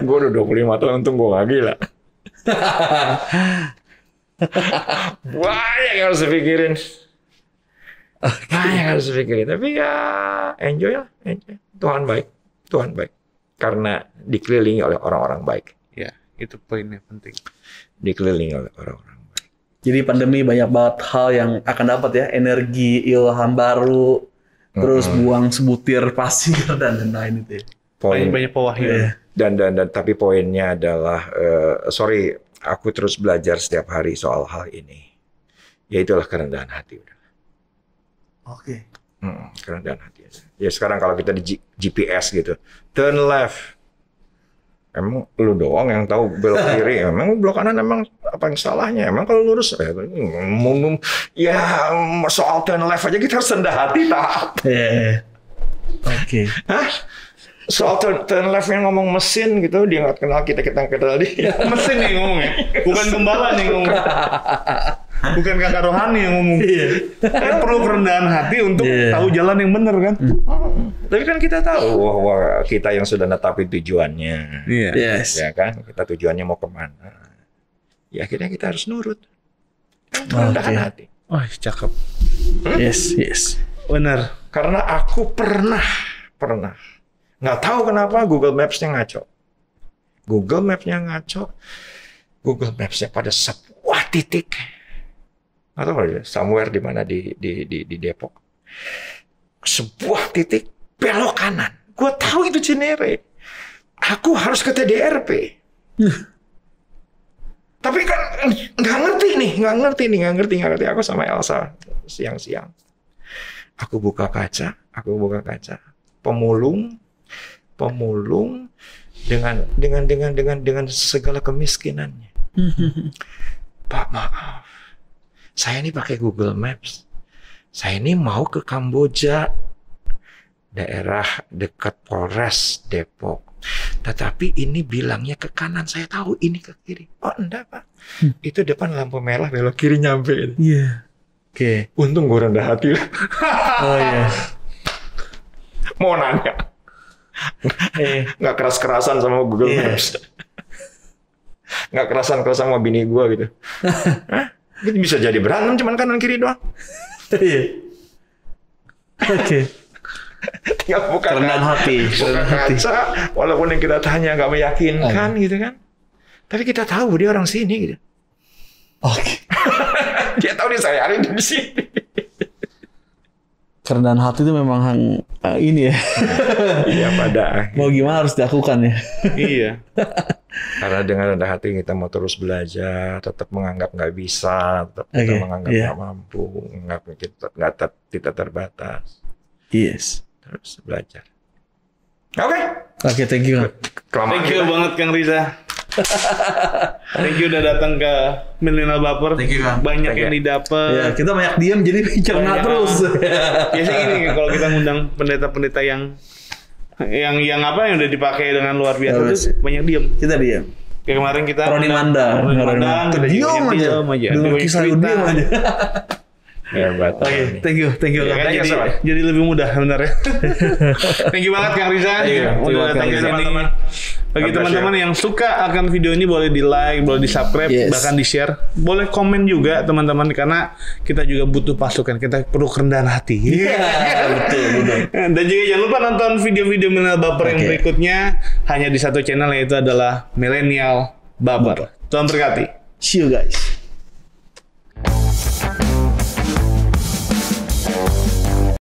Gue udah 25 tahun, untung gue gak gila. Banyak yang harus dipikirin. Tapi ya enjoy lah. Tuhan baik. Karena dikelilingi oleh orang-orang baik. Ya, itu poinnya penting. Dikelilingi oleh orang-orang baik. Jadi pandemi banyak banget hal yang akan dapat ya, energi, ilham baru, terus buang sebutir pasir dan lain-lain itu. Banyak pewahyuan. Dan tapi poinnya adalah aku terus belajar setiap hari soal hal ini. Yaitulah kerendahan hati. Oke. Kerendahan hati. Ya sekarang kalau kita di GPS gitu, turn left. Emang lu doang yang tahu belok kiri. Emang belok kanan emang apa yang salahnya? Emang kalau lurus ya soal turn left aja kita harus rendah hati taat. Oke. Hah? Soal turn left yang ngomong mesin gitu, dia nggak kenal kita dia. Mesin nih ngomongnya, bukan gembala nih ngomong. Bukan kakak rohani yang ngomong. Kan perlu kerendahan hati untuk tahu jalan yang benar kan. Tapi kan kita tahu bahwa kita yang sudah netapin tujuannya. Yes. Ya kan, kita tujuannya mau kemana. Ya akhirnya kita harus nurut. Kerendahan hati. Wah, cakep. Yes. Benar. Karena aku pernah. Nggak tahu kenapa Google Maps-nya ngaco. Google Maps-nya pada sebuah titik. Nggak tahu somewhere di mana di Depok. Sebuah titik belok kanan. Gue tahu itu Cinere. Aku harus ke TDRP. Tapi kan nggak ngerti. Aku sama Elsa siang-siang. Aku buka kaca. Pemulung dengan segala kemiskinannya. Pak, maaf. Saya ini pakai Google Maps. Saya ini mau ke Kamboja. Daerah dekat Polres Depok. Tetapi ini bilangnya ke kanan. Saya tahu ini ke kiri. Oh, enggak, Pak. Itu depan lampu merah, belok kiri nyampe. Iya. Oke. Untung gue rendah hati. Oh iya. Mau nanya. Nggak keras-kerasan sama Google Maps. Nggak kerasan-kerasan sama bini gue gitu. Itu bisa jadi berantem cuman kanan kiri doang. Oke. Tinggal buka Kerendahan hati. kaca, walaupun yang kita tanya nggak meyakinkan gitu kan. Tapi kita tahu dia orang sini gitu. Oke. Dia tahu dia sehari-hari di sini. Kerendahan hati itu memang ini ya. Iya pada Mau gimana harus dilakukan ya. Iya. karena dengan rendah hati kita mau terus belajar, tetap menganggap nggak bisa, tetap kita menganggap nggak mampu, menganggap kita tidak terbatas. Yes. Terus belajar. Oke, Thank you. Thank you banget Kang Riza. Thank you udah datang ke Millennial Baper. Thank you, Kang. Banyak yang didapat. Ya, kita banyak diam jadi cerna terus. Biasanya gini kalau kita ngundang pendeta-pendeta yang apa yang udah dipakai dengan luar biasa tuh banyak diam. Kita diam. Kayak kemarin kita Roni Manda. Diam aja. Dengar kisah lu diam aja. Hebat. Oke, thank you. Ya, kan, jadi lebih mudah sebenarnya. Thank you banget Kang Riza. Udah datang ke sini. Bagi teman-teman yang suka akan video ini boleh di like, boleh di subscribe, bahkan di share. Boleh komen juga teman-teman karena kita juga butuh pasukan. Kita perlu kerendahan hati. Betul. Dan juga jangan lupa nonton video-video Millennial Baper yang berikutnya hanya di satu channel yaitu adalah Millennial Baper. Tuhan berkati. See you guys.